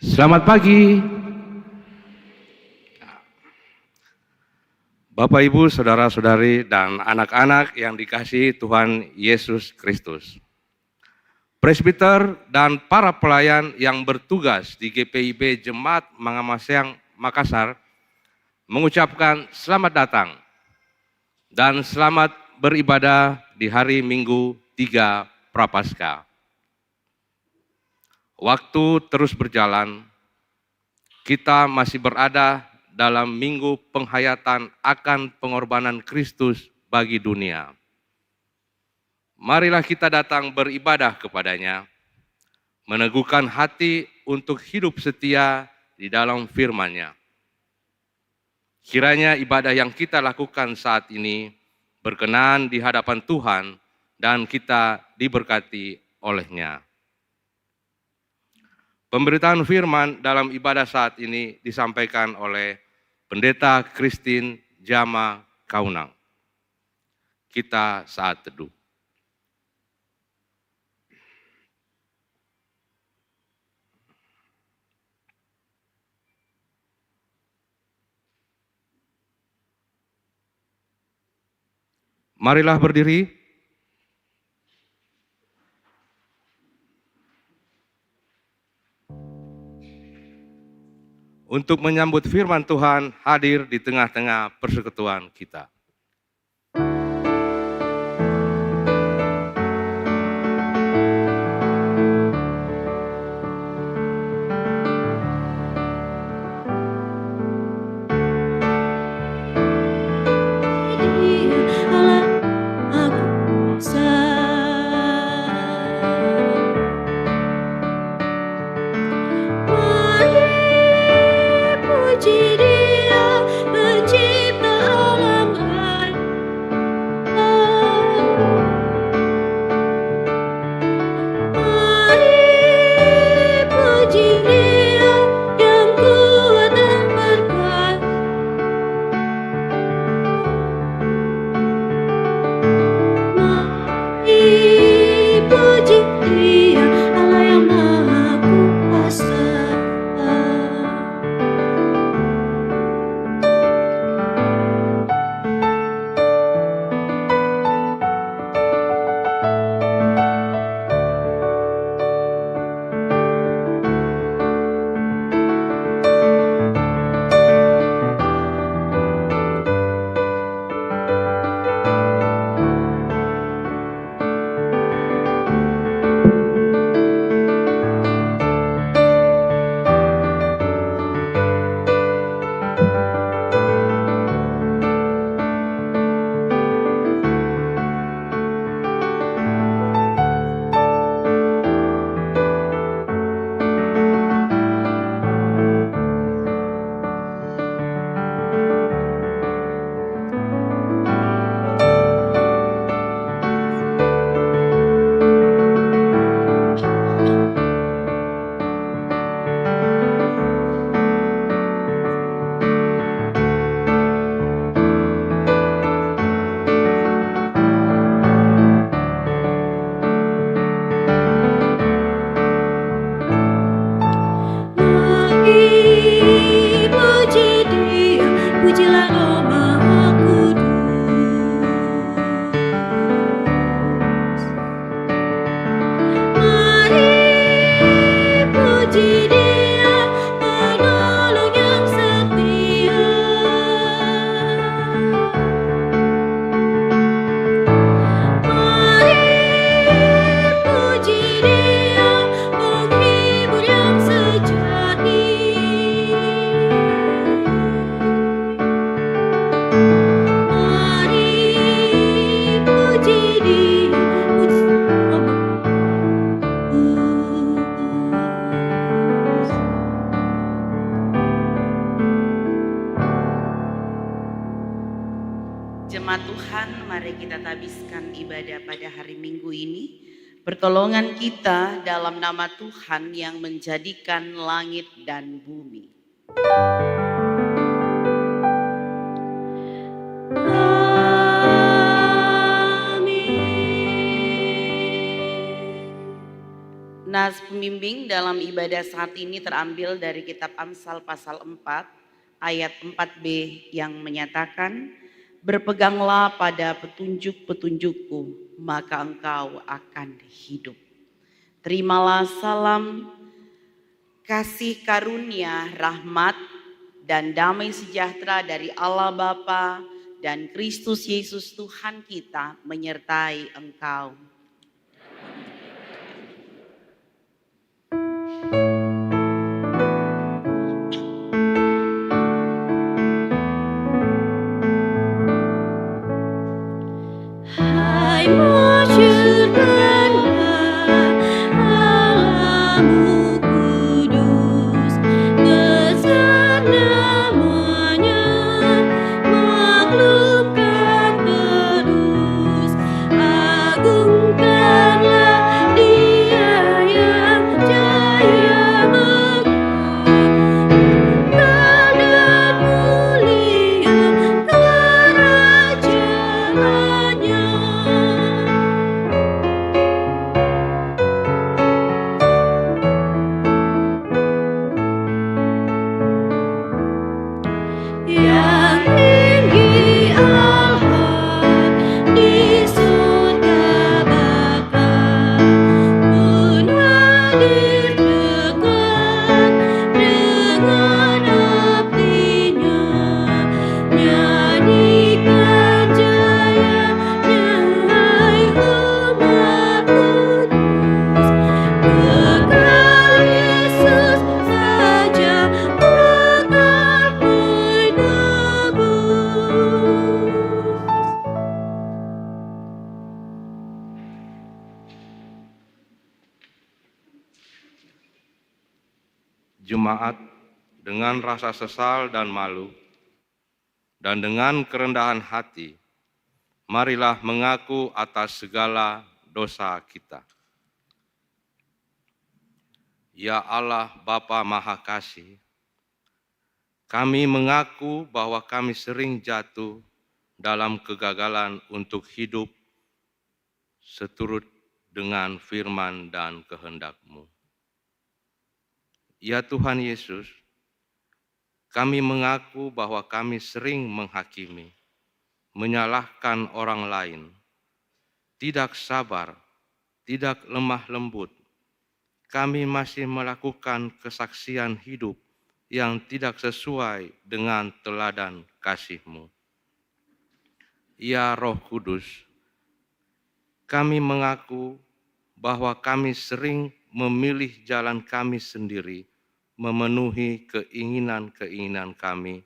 Selamat pagi, Bapak, Ibu, Saudara-saudari, dan anak-anak yang dikasihi Tuhan Yesus Kristus. Presbiter dan para pelayan yang bertugas di GPIB Jemaat Mangamasyang Makassar mengucapkan selamat datang dan selamat beribadah di hari Minggu 3 Prapaskah. Waktu terus berjalan, kita masih berada dalam minggu penghayatan akan pengorbanan Kristus bagi dunia. Marilah kita datang beribadah kepadanya, meneguhkan hati untuk hidup setia di dalam firman-Nya. Kiranya ibadah yang kita lakukan saat ini berkenan di hadapan Tuhan dan kita diberkati oleh-Nya. Pemberitaan firman dalam ibadah saat ini disampaikan oleh Pendeta Christine Jama Kaunang. Kita saat teduh. Marilah berdiri. Untuk menyambut firman Tuhan hadir di tengah-tengah persekutuan kita. Jemaat Tuhan, mari kita tabiskan ibadah pada hari Minggu ini. Pertolongan kita dalam nama Tuhan yang menjadikan langit dan bumi. Nas pembimbing dalam ibadah saat ini terambil dari kitab Amsal pasal 4 ayat 4b yang menyatakan, berpeganglah pada petunjuk-petunjukku, maka engkau akan hidup. Terimalah salam, kasih karunia, rahmat, dan damai sejahtera dari Allah Bapa dan Kristus Yesus Tuhan kita menyertai engkau. Hai masyurkanlah Allahmu kudus, besar namanya, maklumkan terus, agungkanlah Dia yang jaya megah, kekal dan mulia kerajaannya. Yang tinggi Allah di surga Bapa, pun hadir dekat dengan abdinya, nyanyikan jayanya hai umat kudus, kekal Yesus saja akan menebus. Jemaat dengan rasa sesal dan malu, dan dengan kerendahan hati, marilah mengaku atas segala dosa kita. Ya Allah Bapa Maha Kasih, kami mengaku bahwa kami sering jatuh dalam kegagalan untuk hidup seturut dengan firman dan kehendak-Mu. Ya Tuhan Yesus, kami mengaku bahwa kami sering menghakimi, menyalahkan orang lain, tidak sabar, tidak lemah lembut. Kami masih melakukan kesaksian hidup yang tidak sesuai dengan teladan kasih-Mu. Ya Roh Kudus, kami mengaku bahwa kami sering memilih jalan kami sendiri, memenuhi keinginan-keinginan kami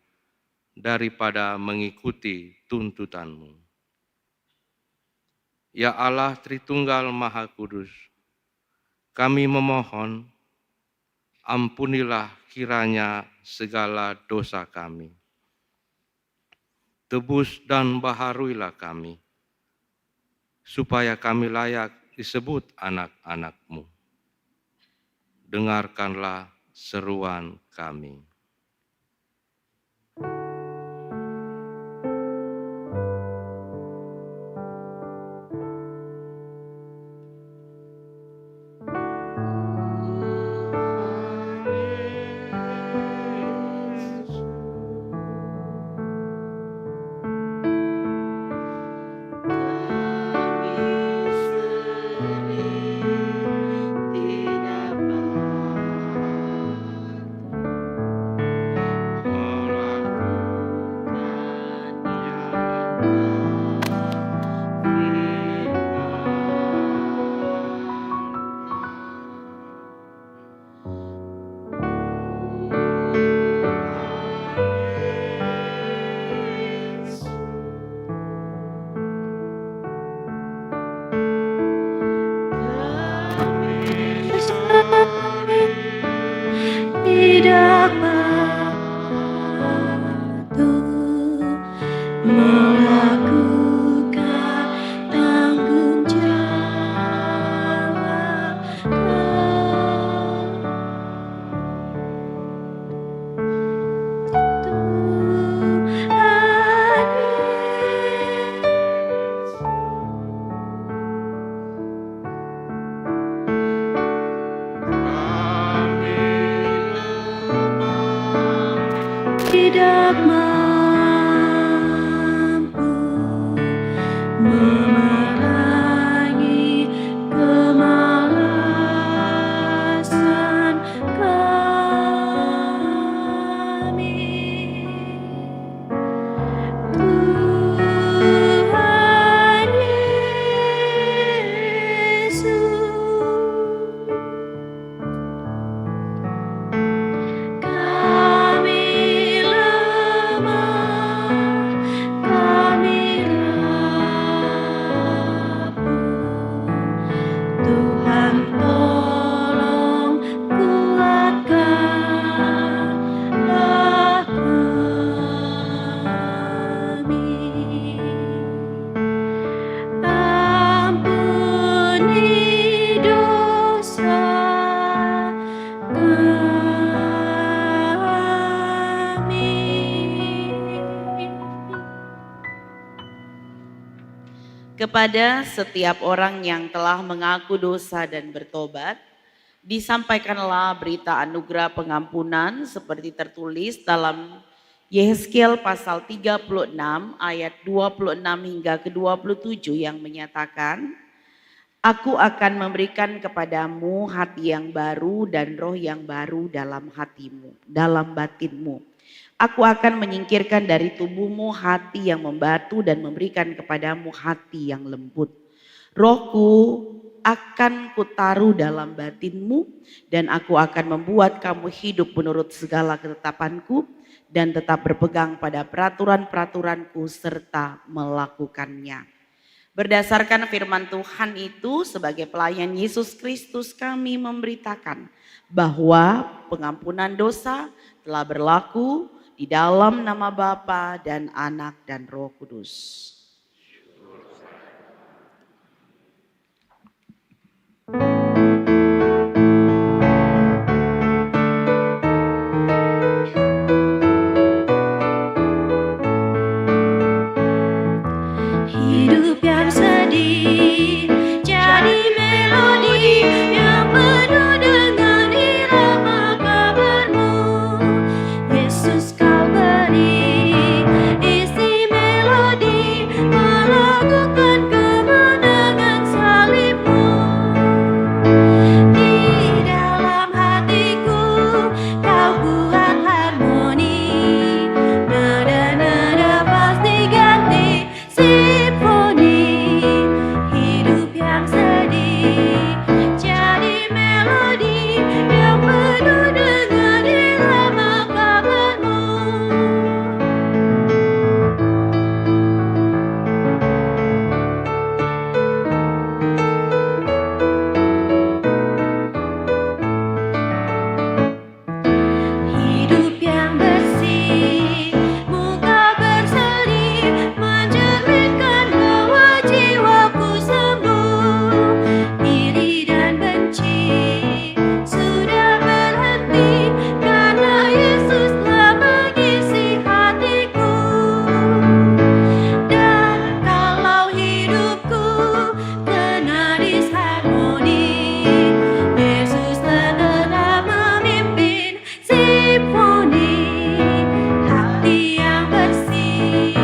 daripada mengikuti tuntutan-Mu. Ya Allah Tritunggal Maha Kudus, kami memohon, ampunilah kiranya segala dosa kami. Tebus dan baharuilah kami, supaya kami layak disebut anak-anak-Mu. Dengarkanlah seruan kami. Tidak patuh melakukan tanggung jawab Tuhan Yesus. tidak mampu memerangi kemalasan kami. Tuhan Yesus, kami lemah, kami rapuh. Tuhan tolong kuatkanlah kami. Ampuni dosa kami. Kepada setiap orang yang telah mengaku dosa dan bertobat, disampaikanlah berita anugerah pengampunan seperti tertulis dalam Yehezkiel pasal 36 ayat 26 hingga ke-27 yang menyatakan, Aku akan memberikan kepadamu hati yang baru dan roh yang baru dalam hatimu, dalam batinmu. Aku akan menyingkirkan dari tubuhmu hati yang membatu dan memberikan kepadamu hati yang lembut. Rohku akan kutaruh dalam batinmu dan aku akan membuat kamu hidup menurut segala ketetapanku dan tetap berpegang pada peraturan-peraturanku serta melakukannya. Berdasarkan firman Tuhan itu, sebagai pelayan Yesus Kristus kami memberitakan bahwa pengampunan dosa telah berlaku di dalam nama Bapa dan Anak dan Roh Kudus. Hidup yang sedih jadi melodi yang penuh dengan irama kabar-Mu. Yesus, Kau beri isi melodi melakukan kemenangan salib-Mu. Di dalam hatiku Kau buat harmoni, nada-nada pasti ganti simfoni. Hidup yang sedih jadi melodi yang penuh dengan irama kabar-Mu. Hidup yang bersih, muka berseri, mencerminkan bahwa jiwaku sembuh. Iri dan benci sudah berhenti karena Yesus telah mengisi hatiku. Dan kalau hidupku kena disharmoni, Yesus telah memimpin simfoni. Hati yang bersih,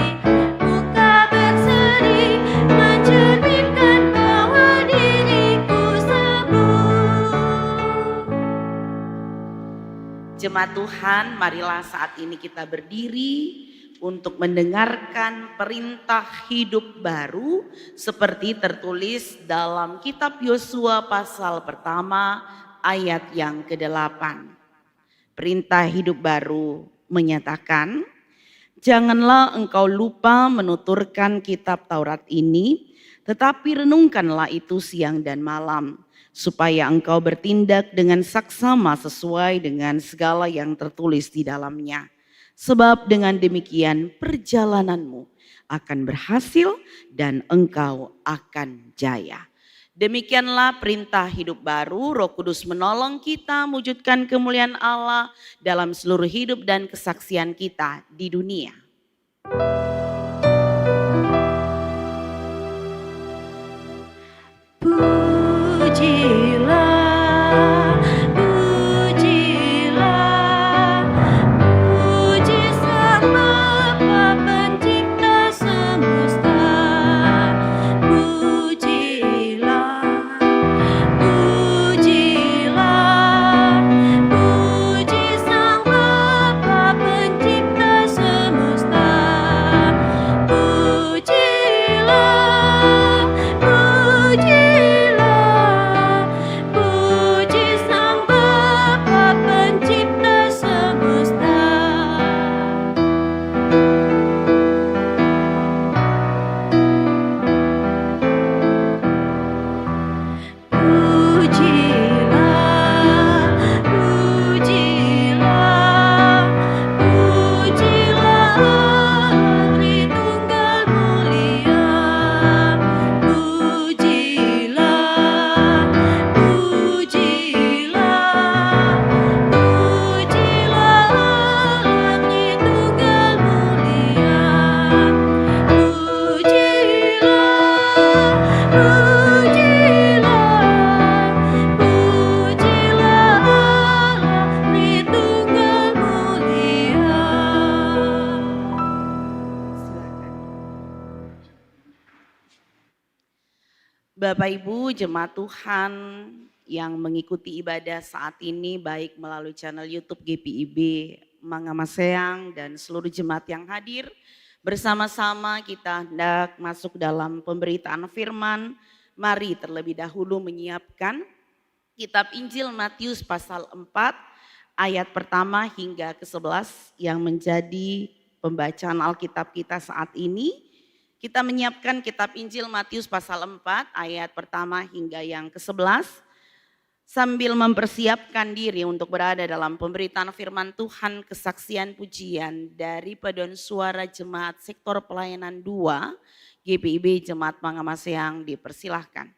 muka berseri, mencerminkan bahwa diriku sembuh. Jemaat Tuhan, marilah saat ini kita berdiri untuk mendengarkan perintah hidup baru seperti tertulis dalam kitab Yosua pasal pertama ayat yang ke-8. Perintah hidup baru menyatakan, janganlah engkau lupa menuturkan kitab Taurat ini, tetapi renungkanlah itu siang dan malam, supaya engkau bertindak dengan saksama sesuai dengan segala yang tertulis di dalamnya. Sebab dengan demikian perjalananmu akan berhasil dan engkau akan jaya. Demikianlah perintah hidup baru. Roh Kudus menolong kita mewujudkan kemuliaan Allah dalam seluruh hidup dan kesaksian kita di dunia. Pujilah, pujilah, puji Bapak Ibu, jemaat Tuhan yang mengikuti ibadah saat ini baik melalui channel YouTube GPIB Mangamaseang dan seluruh jemaat yang hadir, bersama-sama kita hendak masuk dalam pemberitaan firman. Mari terlebih dahulu menyiapkan kitab Injil Matius pasal 4 ayat pertama hingga ke-11 yang menjadi pembacaan Alkitab kita saat ini. Kita menyiapkan kitab Injil Matius pasal 4 ayat pertama hingga yang ke-11 sambil mempersiapkan diri untuk berada dalam pemberitaan firman Tuhan, kesaksian pujian dari paduan suara jemaat sektor pelayanan 2 GPIB Jemaat Mangamaseang dipersilahkan.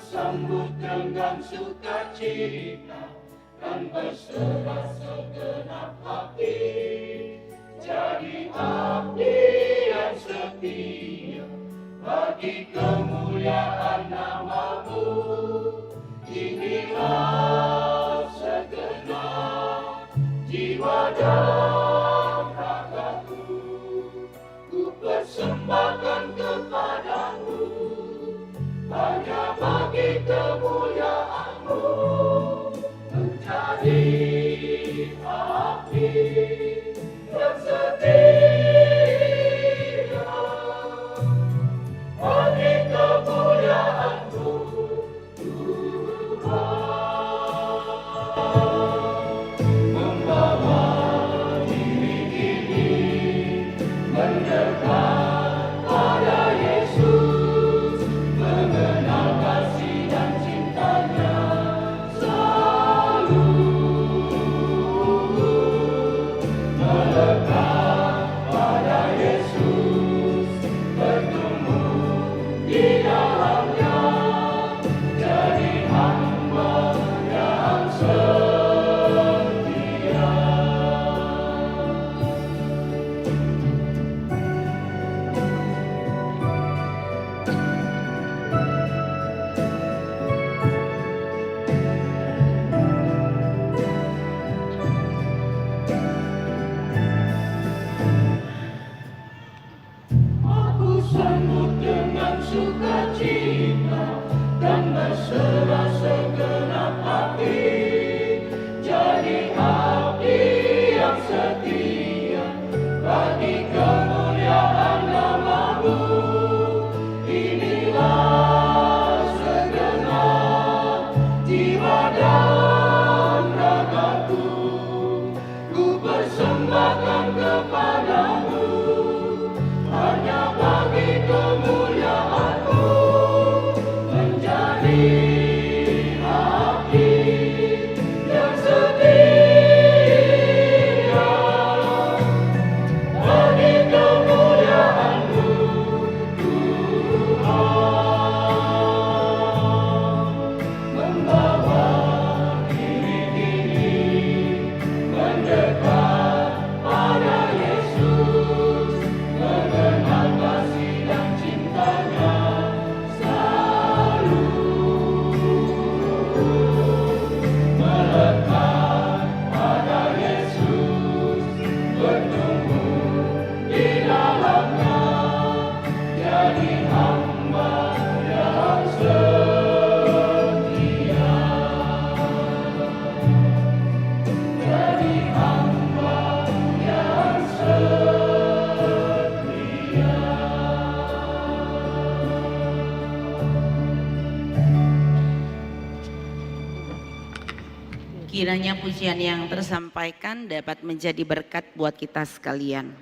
Sambut dengan sukacita dan berserah segenap hati, jadi abdi yang setia bagi kemuliaan nama-Mu. Inilah segenap jiwa dan ragaku, ku persembahkan kepadamu, hanya bagi kemuliaan-Mu, menjadi abdi yang setia bagi kemuliaan-Mu, Tuhan. Membawa diri ini mendekat pada Yesus, mengenal kasih dan cintanya selalu, melekat pada Yesus, bertumbuh di dalamnya, jadi hamba yang setia. Aku sambut dengan sukacita dan berserah segenap hati, jadi abdi yang setia bagi kemuliaan nama-Mu. Inilah segenap jiwa dan ragaku, ku persembahkan kepadamu, hanya bagi kemuliaan-Mu, menjadi abdi yang setia bagi kemuliaan-Mu, Tuhan. Membawa diri ini mendekat pada Yesus, Kiranya pujian yang tersampaikan dapat menjadi berkat buat kita sekalian.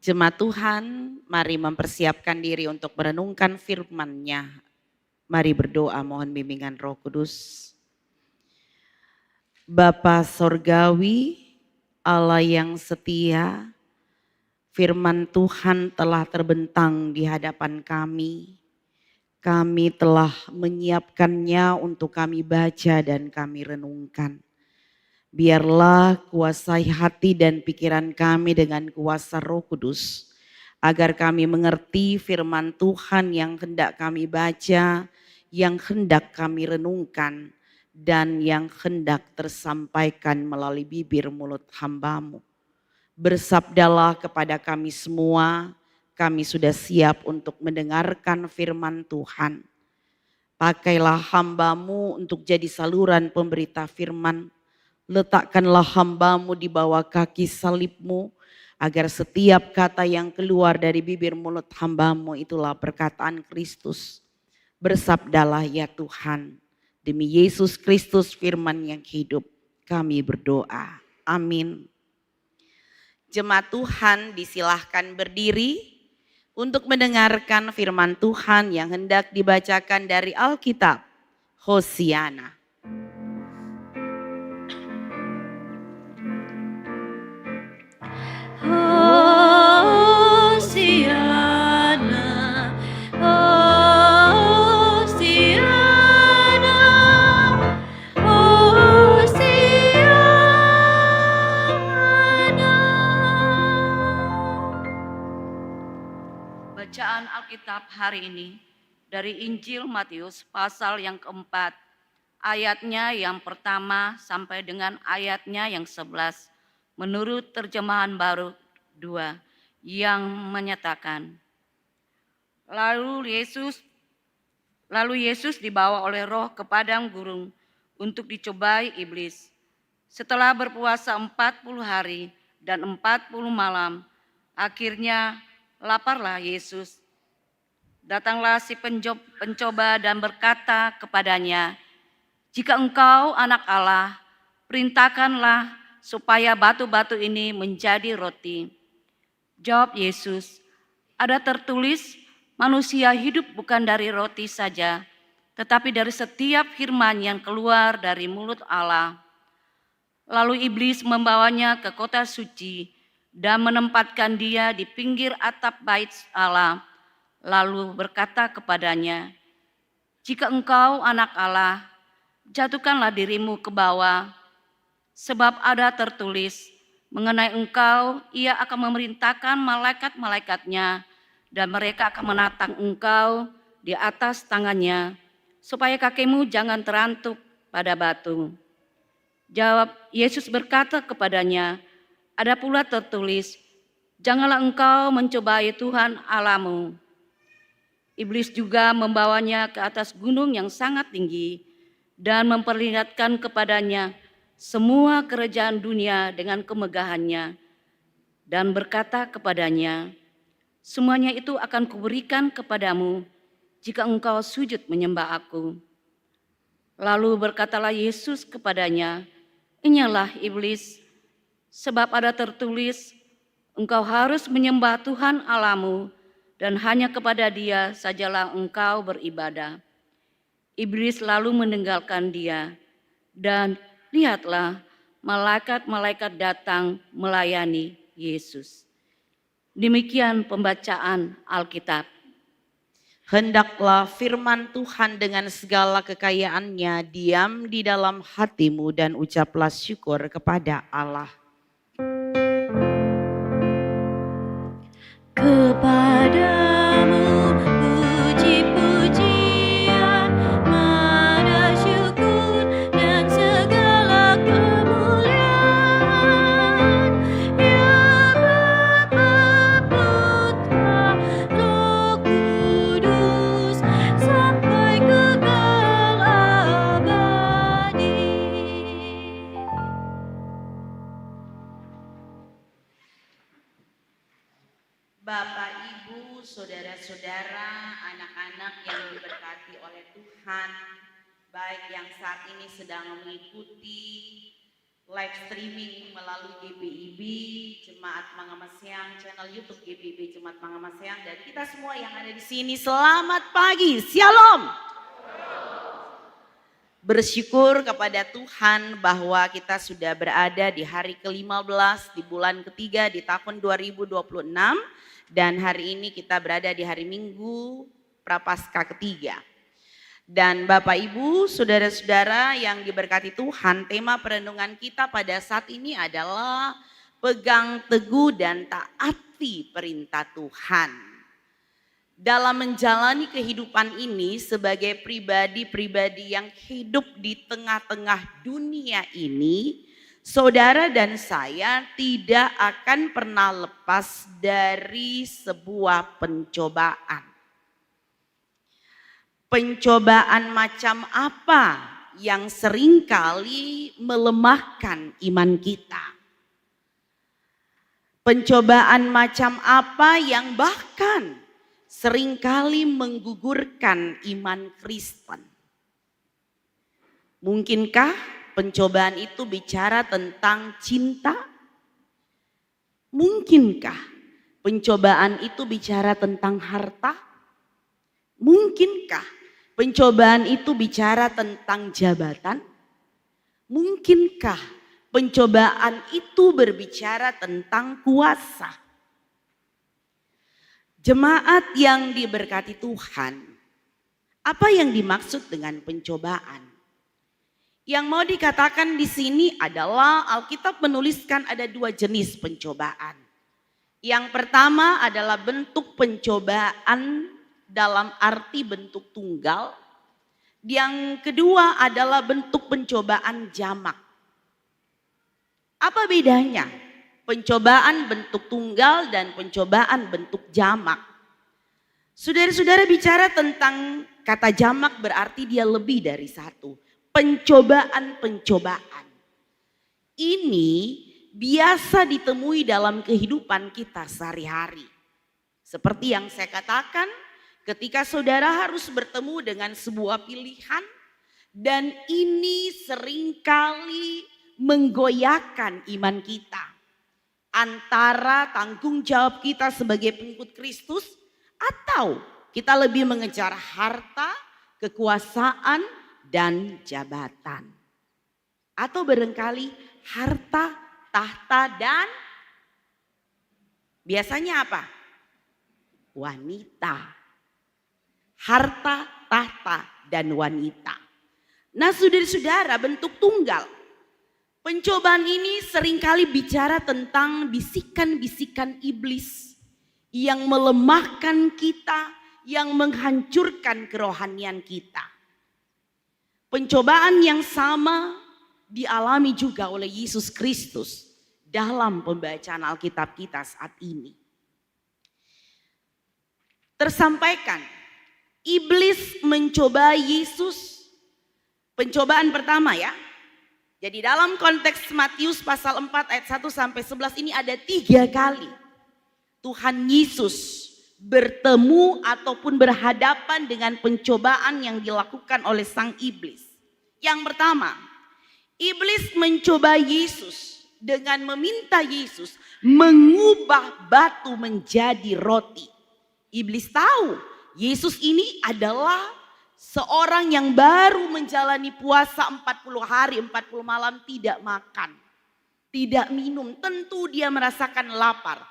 Jemaat Tuhan, mari mempersiapkan diri untuk merenungkan firman-Nya. Mari berdoa mohon bimbingan Roh Kudus. Bapa Sorgawi, Allah yang setia, firman Tuhan telah terbentang di hadapan kami. Kami telah menyiapkannya untuk kami baca dan kami renungkan. Biarlah kuasai hati dan pikiran kami dengan kuasa Roh Kudus, agar kami mengerti firman Tuhan yang hendak kami baca, yang hendak kami renungkan, dan yang hendak tersampaikan melalui bibir mulut hamba-Mu. Bersabdalah kepada kami semua, kami sudah siap untuk mendengarkan firman Tuhan. Pakailah hamba-Mu untuk jadi saluran pemberita firman. Letakkanlah hamba-Mu di bawah kaki salib-Mu, agar setiap kata yang keluar dari bibir mulut hamba-Mu itulah perkataan Kristus. Bersabdalah ya Tuhan, demi Yesus Kristus firman yang hidup, kami berdoa. Amin. Jemaat Tuhan disilahkan berdiri untuk mendengarkan firman Tuhan yang hendak dibacakan dari Alkitab. Hosiana. Hosiana, Hosiana, Hosiana. Bacaan Alkitab hari ini dari Injil Matius pasal yang keempat, ayatnya yang pertama sampai dengan ayatnya yang 11 menurut terjemahan baru 2 yang menyatakan, Lalu Yesus dibawa oleh Roh ke padang gurun untuk dicobai iblis. Setelah berpuasa 40 hari dan 40 malam, akhirnya laparlah Yesus. Datanglah si pencoba dan berkata kepadanya, "Jika engkau anak Allah, perintahkanlah supaya batu-batu ini menjadi roti." Jawab Yesus, "Ada tertulis, manusia hidup bukan dari roti saja, tetapi dari setiap firman yang keluar dari mulut Allah." Lalu iblis membawanya ke kota suci dan menempatkan dia di pinggir atap bait Allah. Lalu berkata kepadanya, "Jika engkau anak Allah, jatuhkanlah dirimu ke bawah, sebab ada tertulis, mengenai engkau ia akan memerintahkan malaikat-malaikatnya, dan mereka akan menatang engkau di atas tangannya, supaya kakimu jangan terantuk pada batu." Jawab Yesus berkata kepadanya, "Ada pula tertulis, janganlah engkau mencobai Tuhan Allahmu." Iblis juga membawanya ke atas gunung yang sangat tinggi dan memperlihatkan kepadanya semua kerajaan dunia dengan kemegahannya, dan berkata kepadanya, "Semuanya itu akan kuberikan kepadamu jika engkau sujud menyembah aku." Lalu berkatalah Yesus kepadanya, "Inyalah iblis, sebab ada tertulis, engkau harus menyembah Tuhan Allahmu, dan hanya kepada Dia sajalah engkau beribadah." Iblis lalu meninggalkan dia, dan lihatlah malaikat-malaikat datang melayani Yesus. Demikian pembacaan Alkitab. Hendaklah firman Tuhan dengan segala kekayaannya diam di dalam hatimu dan ucaplah syukur kepada Allah. Kepadamu puji-pujian, nada syukur dan segala kemuliaan, ya Bapa, Putra, Roh Kudus, sampai kekal abadi. Bapak, Ibu, saudara-saudara, anak-anak anak-anak yang diberkati oleh Tuhan, baik yang saat ini sedang mengikuti live streaming melalui GPIB Jemaat Mangamaseang, channel YouTube GPIB Jemaat Mangamaseang, dan kita semua yang ada di sini. Selamat pagi, Shalom. Bersyukur kepada Tuhan bahwa kita sudah berada di hari ke-15 di bulan ketiga di tahun 2026, dan hari ini kita berada di hari Minggu Prapaskah ketiga. Dan Bapak Ibu, saudara-saudara yang diberkati Tuhan, tema perenungan kita pada saat ini adalah pegang teguh dan taati perintah Tuhan. Dalam menjalani kehidupan ini sebagai pribadi-pribadi yang hidup di tengah-tengah dunia ini, saudara dan saya tidak akan pernah lepas dari sebuah pencobaan. Pencobaan macam apa yang seringkali melemahkan iman kita? Pencobaan macam apa yang bahkan seringkali menggugurkan iman Kristen? Mungkinkah pencobaan itu bicara tentang cinta? Mungkinkah pencobaan itu bicara tentang harta? Mungkinkah pencobaan itu bicara tentang jabatan? Mungkinkah pencobaan itu berbicara tentang kuasa? Jemaat yang diberkati Tuhan, apa yang dimaksud dengan pencobaan? Yang mau dikatakan di sini adalah Alkitab menuliskan ada dua jenis pencobaan. Yang pertama adalah bentuk pencobaan dalam arti bentuk tunggal. Yang kedua adalah bentuk pencobaan jamak. Apa bedanya pencobaan bentuk tunggal dan pencobaan bentuk jamak? Saudara-saudara, bicara tentang kata jamak berarti dia lebih dari satu. Pencobaan-pencobaan ini biasa ditemui dalam kehidupan kita sehari-hari. Seperti yang saya katakan, ketika saudara harus bertemu dengan sebuah pilihan, dan ini seringkali menggoyahkan iman kita. Antara tanggung jawab kita sebagai pengikut Kristus, atau kita lebih mengejar harta, kekuasaan, dan jabatan. Atau barangkali harta, tahta, dan biasanya apa? Wanita. Harta, tahta, dan wanita. Nah, saudara-saudara, bentuk tunggal. Pencobaan ini seringkali bicara tentang bisikan-bisikan iblis yang melemahkan kita, yang menghancurkan kerohanian kita. Pencobaan yang sama dialami juga oleh Yesus Kristus dalam pembacaan Alkitab kita saat ini. Tersampaikan, iblis mencoba Yesus. Pencobaan pertama ya. Jadi dalam konteks Matius pasal 4 ayat 1 sampai 11 ini ada 3 kali Tuhan Yesus bertemu ataupun berhadapan dengan pencobaan yang dilakukan oleh sang iblis. Yang pertama, iblis mencoba Yesus dengan meminta Yesus mengubah batu menjadi roti. Iblis tahu Yesus ini adalah seorang yang baru menjalani puasa 40 hari 40 malam tidak makan, tidak minum. Tentu dia merasakan lapar.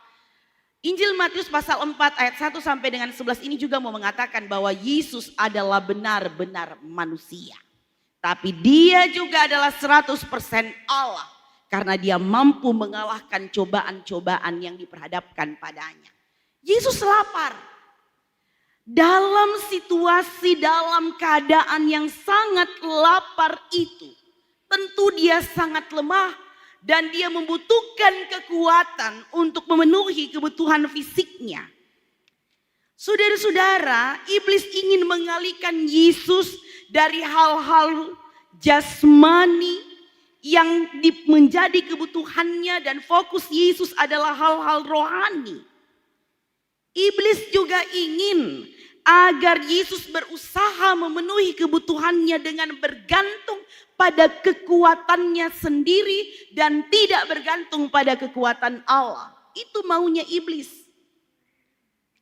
Injil Matius pasal 4 ayat 1 sampai dengan 11 ini juga mau mengatakan bahwa Yesus adalah benar-benar manusia. Tapi dia juga adalah 100% Allah. Karena dia mampu mengalahkan cobaan-cobaan yang diperhadapkan padanya. Yesus lapar. Dalam situasi, dalam keadaan yang sangat lapar itu, tentu dia sangat lemah dan dia membutuhkan kekuatan untuk memenuhi kebutuhan fisiknya. Saudara-saudara, iblis ingin mengalihkan Yesus dari hal-hal jasmani yang menjadi kebutuhannya, dan fokus Yesus adalah hal-hal rohani. Iblis juga ingin agar Yesus berusaha memenuhi kebutuhannya dengan bergantung pada kekuatannya sendiri dan tidak bergantung pada kekuatan Allah. Itu maunya iblis.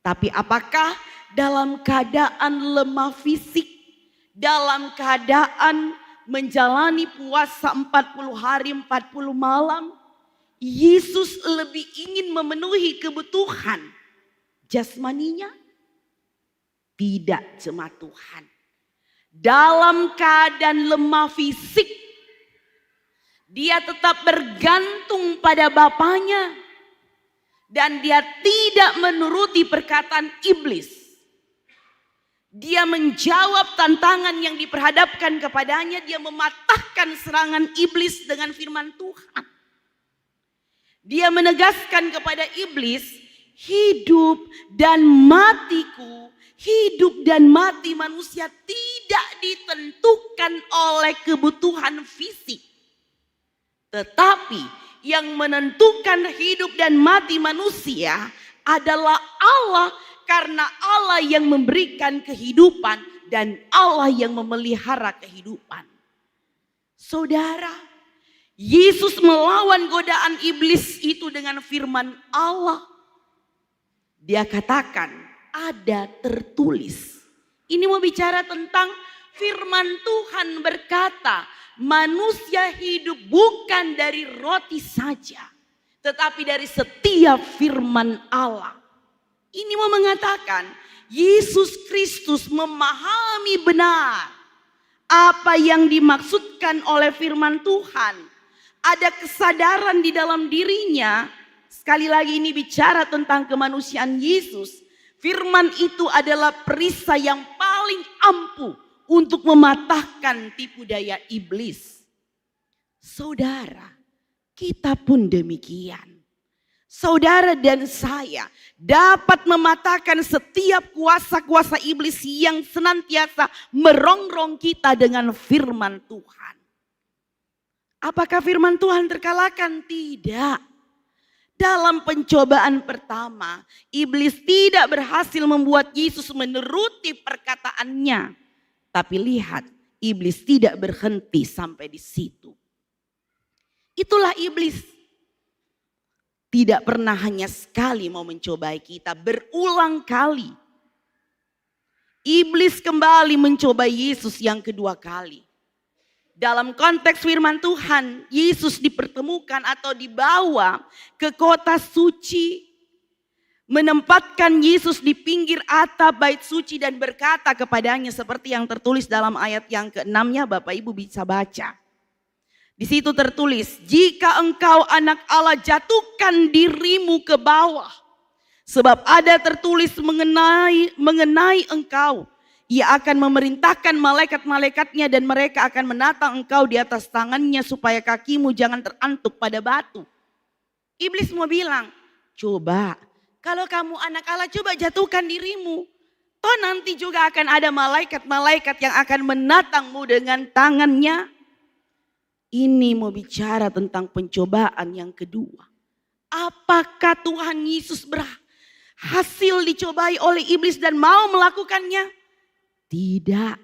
Tapi apakah dalam keadaan lemah fisik, dalam keadaan menjalani puasa 40 hari 40 malam, Yesus lebih ingin memenuhi kebutuhan jasmaninya? Tidak, jemaat Tuhan. Dalam keadaan lemah fisik, dia tetap bergantung pada Bapaknya. Dan dia tidak menuruti perkataan iblis. Dia menjawab tantangan yang diperhadapkan kepadanya. Dia mematahkan serangan iblis dengan firman Tuhan. Dia menegaskan kepada iblis, hidup dan matiku, hidup dan mati manusia tidak ditentukan oleh kebutuhan fisik. Tetapi yang menentukan hidup dan mati manusia adalah Allah, karena Allah yang memberikan kehidupan dan Allah yang memelihara kehidupan. Saudara, Yesus melawan godaan iblis itu dengan firman Allah. Dia katakan, ada tertulis. Ini mau bicara tentang firman Tuhan berkata, manusia hidup bukan dari roti saja, tetapi dari setiap firman Allah. Ini mau mengatakan, Yesus Kristus memahami benar apa yang dimaksudkan oleh firman Tuhan. Ada kesadaran di dalam dirinya. Sekali lagi ini bicara tentang kemanusiaan Yesus. Firman itu adalah perisai yang paling ampuh untuk mematahkan tipu daya iblis. Saudara, kita pun demikian. Saudara dan saya dapat mematahkan setiap kuasa-kuasa iblis yang senantiasa merongrong kita dengan firman Tuhan. Apakah firman Tuhan terkalahkan? Tidak. Dalam pencobaan pertama, iblis tidak berhasil membuat Yesus menuruti perkataannya. Tapi lihat, iblis tidak berhenti sampai di situ. Itulah iblis. Tidak pernah hanya sekali mau mencobai kita, berulang kali. Iblis kembali mencobai Yesus yang kedua kali. Dalam konteks firman Tuhan, Yesus dipertemukan atau dibawa ke kota suci. Menempatkan Yesus di pinggir atap bait suci dan berkata kepadanya seperti yang tertulis dalam ayat yang ke-6-nya, Bapak Ibu bisa baca. Di situ tertulis, jika engkau anak Allah jatuhkan dirimu ke bawah. Sebab ada tertulis mengenai engkau. Ia akan memerintahkan malaikat-malaikatnya dan mereka akan menatang engkau di atas tangannya supaya kakimu jangan terantuk pada batu. Iblis mau bilang, coba kalau kamu anak Allah coba jatuhkan dirimu. Toh nanti juga akan ada malaikat-malaikat yang akan menatangmu dengan tangannya. Ini mau bicara tentang pencobaan yang kedua. Apakah Tuhan Yesus berhasil dicobai oleh iblis dan mau melakukannya? Tidak.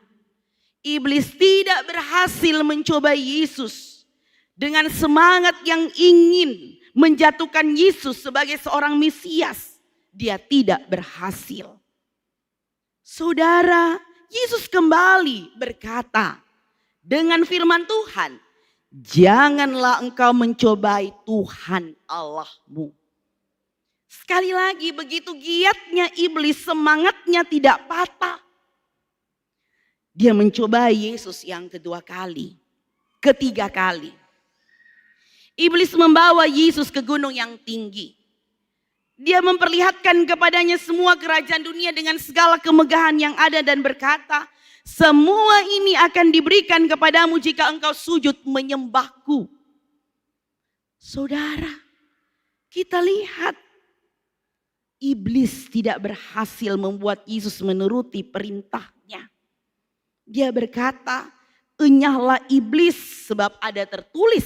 Iblis tidak berhasil mencobai Yesus dengan semangat yang ingin menjatuhkan Yesus sebagai seorang Mesias. Dia tidak berhasil. Saudara, Yesus kembali berkata dengan firman Tuhan, janganlah engkau mencobai Tuhan Allahmu. Sekali lagi, begitu giatnya iblis, semangatnya tidak patah. Dia mencobai Yesus yang kedua kali, ketiga kali. Iblis membawa Yesus ke gunung yang tinggi. Dia memperlihatkan kepadanya semua kerajaan dunia dengan segala kemegahan yang ada dan berkata, semua ini akan diberikan kepadamu jika engkau sujud menyembahku. Saudara, kita lihat iblis tidak berhasil membuat Yesus menuruti perintahnya. Dia berkata, enyahlah iblis sebab ada tertulis,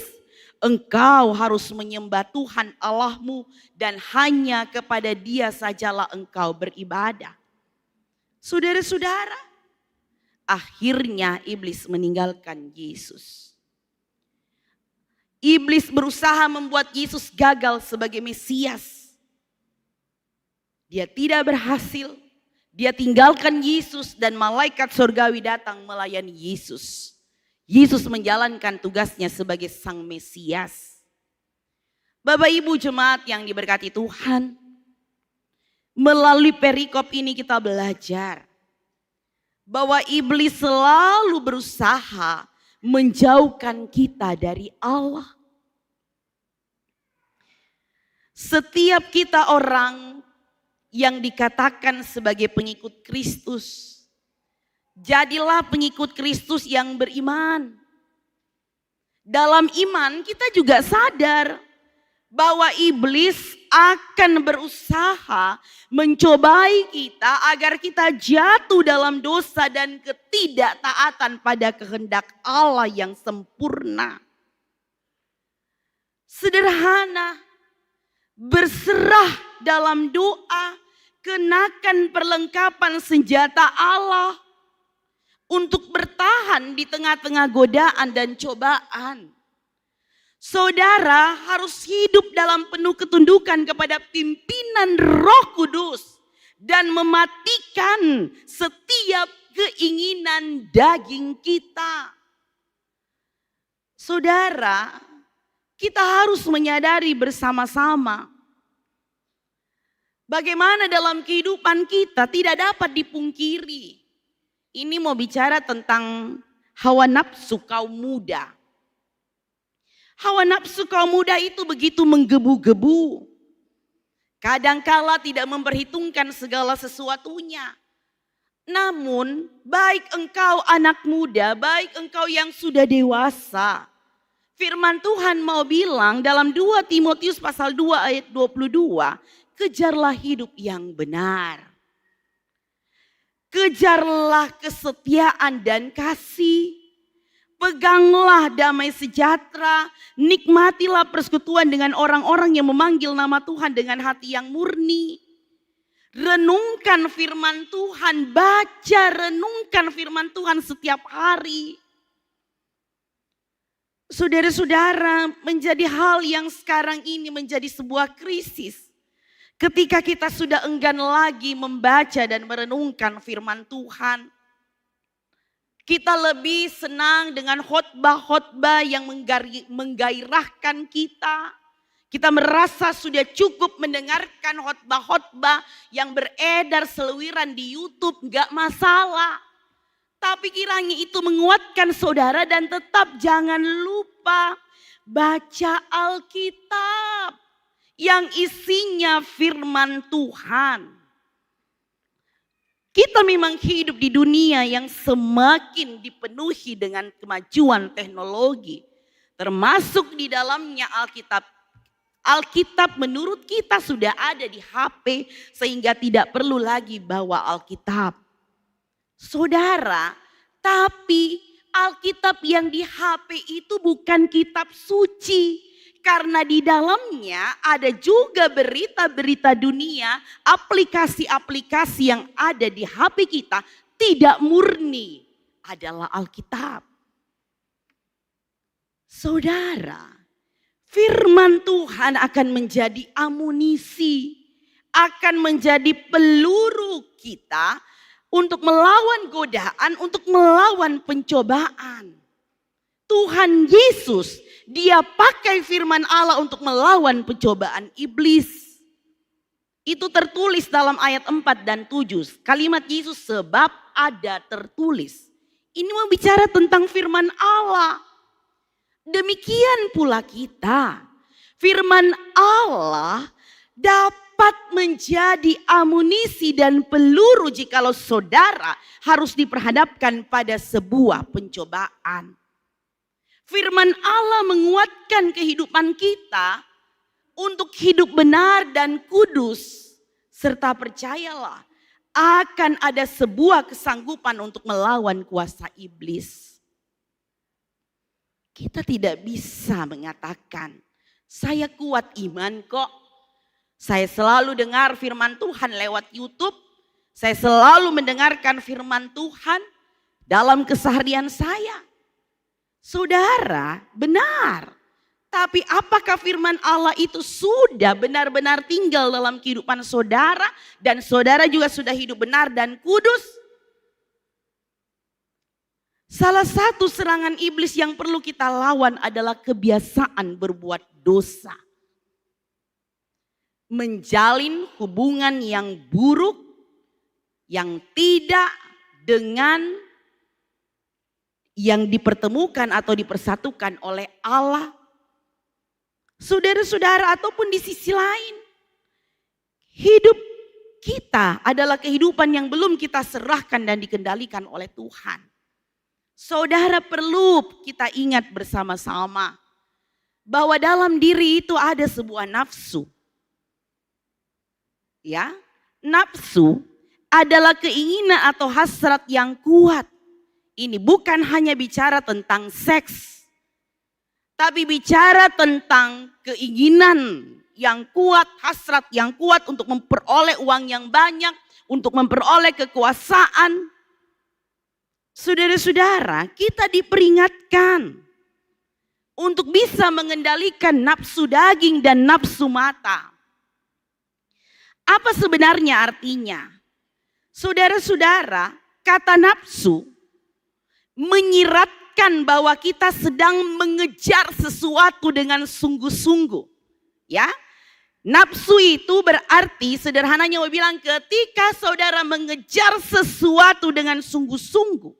engkau harus menyembah Tuhan Allahmu dan hanya kepada Dia sajalah engkau beribadah. Saudara-saudara, akhirnya iblis meninggalkan Yesus. Iblis berusaha membuat Yesus gagal sebagai Mesias. Dia tidak berhasil. Dia tinggalkan Yesus dan malaikat surgawi datang melayani Yesus. Yesus menjalankan tugasnya sebagai Sang Mesias. Bapak Ibu jemaat yang diberkati Tuhan, melalui perikop ini kita belajar bahwa iblis selalu berusaha menjauhkan kita dari Allah. Setiap kita orang yang dikatakan sebagai pengikut Kristus, jadilah pengikut Kristus yang beriman. Dalam iman kita juga sadar bahwa iblis akan berusaha mencobai kita agar kita jatuh dalam dosa dan ketidaktaatan pada kehendak Allah yang sempurna. Sederhana, berserah dalam doa, kenakan perlengkapan senjata Allah untuk bertahan di tengah-tengah godaan dan cobaan. Saudara harus hidup dalam penuh ketundukan kepada pimpinan Roh Kudus dan mematikan setiap keinginan daging kita. Saudara, kita harus menyadari bersama-sama bagaimana dalam kehidupan kita tidak dapat dipungkiri. Ini mau bicara tentang hawa nafsu kaum muda. Hawa nafsu kaum muda itu begitu menggebu-gebu. Kadangkala tidak memperhitungkan segala sesuatunya. Namun baik engkau anak muda, baik engkau yang sudah dewasa. Firman Tuhan mau bilang dalam 2 Timotius pasal 2 ayat 22. Kejarlah hidup yang benar. Kejarlah kesetiaan dan kasih. Peganglah damai sejahtera, nikmatilah persekutuan dengan orang-orang yang memanggil nama Tuhan dengan hati yang murni. Renungkan firman Tuhan, baca renungkan firman Tuhan setiap hari. Saudara-saudara, menjadi hal yang sekarang ini menjadi sebuah krisis. Ketika kita sudah enggan lagi membaca dan merenungkan firman Tuhan. Kita lebih senang dengan khotbah-khotbah yang menggairahkan kita. Kita merasa sudah cukup mendengarkan khotbah-khotbah yang beredar seliweran di YouTube, gak masalah. Tapi kiranya itu menguatkan saudara dan tetap jangan lupa baca Alkitab yang isinya firman Tuhan. Kita memang hidup di dunia yang semakin dipenuhi dengan kemajuan teknologi. Termasuk di dalamnya Alkitab. Alkitab menurut kita sudah ada di HP sehingga tidak perlu lagi bawa Alkitab. Saudara, tapi Alkitab yang di HP itu bukan kitab suci. Karena di dalamnya ada juga berita-berita dunia, aplikasi-aplikasi yang ada di HP kita tidak murni adalah Alkitab. Saudara, firman Tuhan akan menjadi amunisi, akan menjadi peluru kita untuk melawan godaan, untuk melawan pencobaan. Tuhan Yesus, dia pakai firman Allah untuk melawan pencobaan iblis. Itu tertulis dalam ayat 4 dan 7. Kalimat Yesus sebab ada tertulis. Ini membicara tentang firman Allah. Demikian pula kita. Firman Allah dapat menjadi amunisi dan peluru jikalau saudara harus diperhadapkan pada sebuah pencobaan. Firman Allah menguatkan kehidupan kita untuk hidup benar dan kudus. Serta percayalah akan ada sebuah kesanggupan untuk melawan kuasa iblis. Kita tidak bisa mengatakan, saya kuat iman kok. Saya selalu dengar firman Tuhan lewat YouTube. Saya selalu mendengarkan firman Tuhan dalam keseharian saya. Saudara, benar. Tapi apakah firman Allah itu sudah benar-benar tinggal dalam kehidupan saudara dan saudara juga sudah hidup benar dan kudus? Salah satu serangan iblis yang perlu kita lawan adalah kebiasaan berbuat dosa. Menjalin hubungan yang buruk, yang tidak dengan yang dipertemukan atau dipersatukan oleh Allah. Saudara-saudara, ataupun di sisi lain, hidup kita adalah kehidupan yang belum kita serahkan dan dikendalikan oleh Tuhan. Saudara, perlu kita ingat bersama-sama bahwa dalam diri itu ada sebuah nafsu. Ya, nafsu adalah keinginan atau hasrat yang kuat. Ini bukan hanya bicara tentang seks, tapi bicara tentang keinginan yang kuat, hasrat yang kuat untuk memperoleh uang yang banyak, untuk memperoleh kekuasaan. Saudara-saudara, kita diperingatkan untuk bisa mengendalikan nafsu daging dan nafsu mata. Apa sebenarnya artinya? Saudara-saudara, kata nafsu menyiratkan bahwa kita sedang mengejar sesuatu dengan sungguh-sungguh. Ya, nafsu itu berarti sederhananya mau bilang ketika saudara mengejar sesuatu dengan sungguh-sungguh.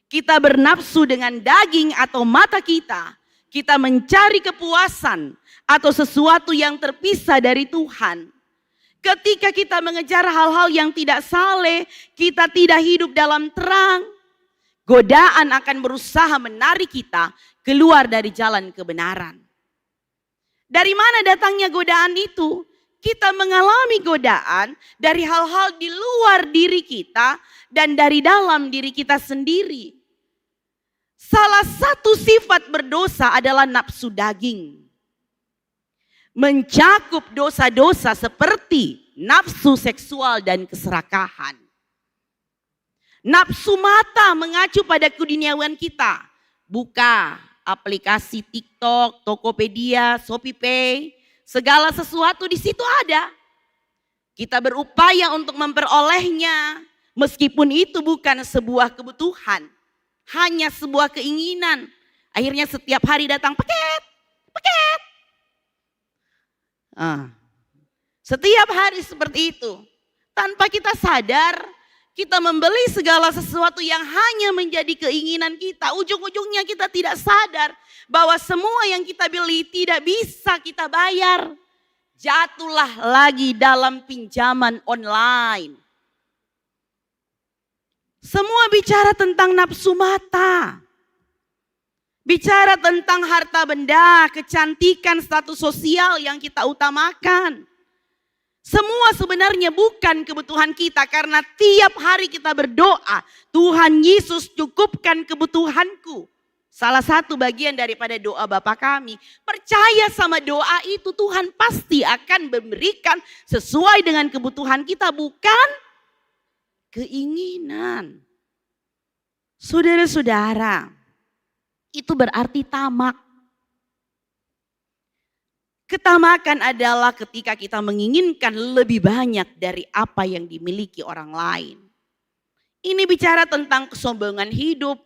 Kita bernafsu dengan daging atau mata kita. Kita mencari kepuasan atau sesuatu yang terpisah dari Tuhan. Ketika kita mengejar hal-hal yang tidak saleh, kita tidak hidup dalam terang. Godaan akan berusaha menarik kita keluar dari jalan kebenaran. Dari mana datangnya godaan itu? Kita mengalami godaan dari hal-hal di luar diri kita dan dari dalam diri kita sendiri. Salah satu sifat berdosa adalah nafsu daging. Mencakup dosa-dosa seperti nafsu seksual dan keserakahan. Nafsu mata mengacu pada keduniawian kita. Buka aplikasi TikTok, Tokopedia, ShopeePay, segala sesuatu di situ ada. Kita berupaya untuk memperolehnya, meskipun itu bukan sebuah kebutuhan, hanya sebuah keinginan. Akhirnya setiap hari datang paket. Setiap hari seperti itu. Tanpa kita sadar, kita membeli segala sesuatu yang hanya menjadi keinginan kita. Ujung-ujungnya kita tidak sadar bahwa semua yang kita beli tidak bisa kita bayar. Jatuhlah lagi dalam pinjaman online. Semua bicara tentang nafsu mata. Bicara tentang harta benda, kecantikan, status sosial yang kita utamakan. Semua sebenarnya bukan kebutuhan kita karena tiap hari kita berdoa, Tuhan Yesus cukupkan kebutuhanku. Salah satu bagian daripada doa Bapa kami, percaya sama doa itu Tuhan pasti akan memberikan sesuai dengan kebutuhan kita, bukan keinginan. Saudara-saudara, itu berarti tamak. Ketamakan adalah ketika kita menginginkan lebih banyak dari apa yang dimiliki orang lain. Ini bicara tentang kesombongan hidup.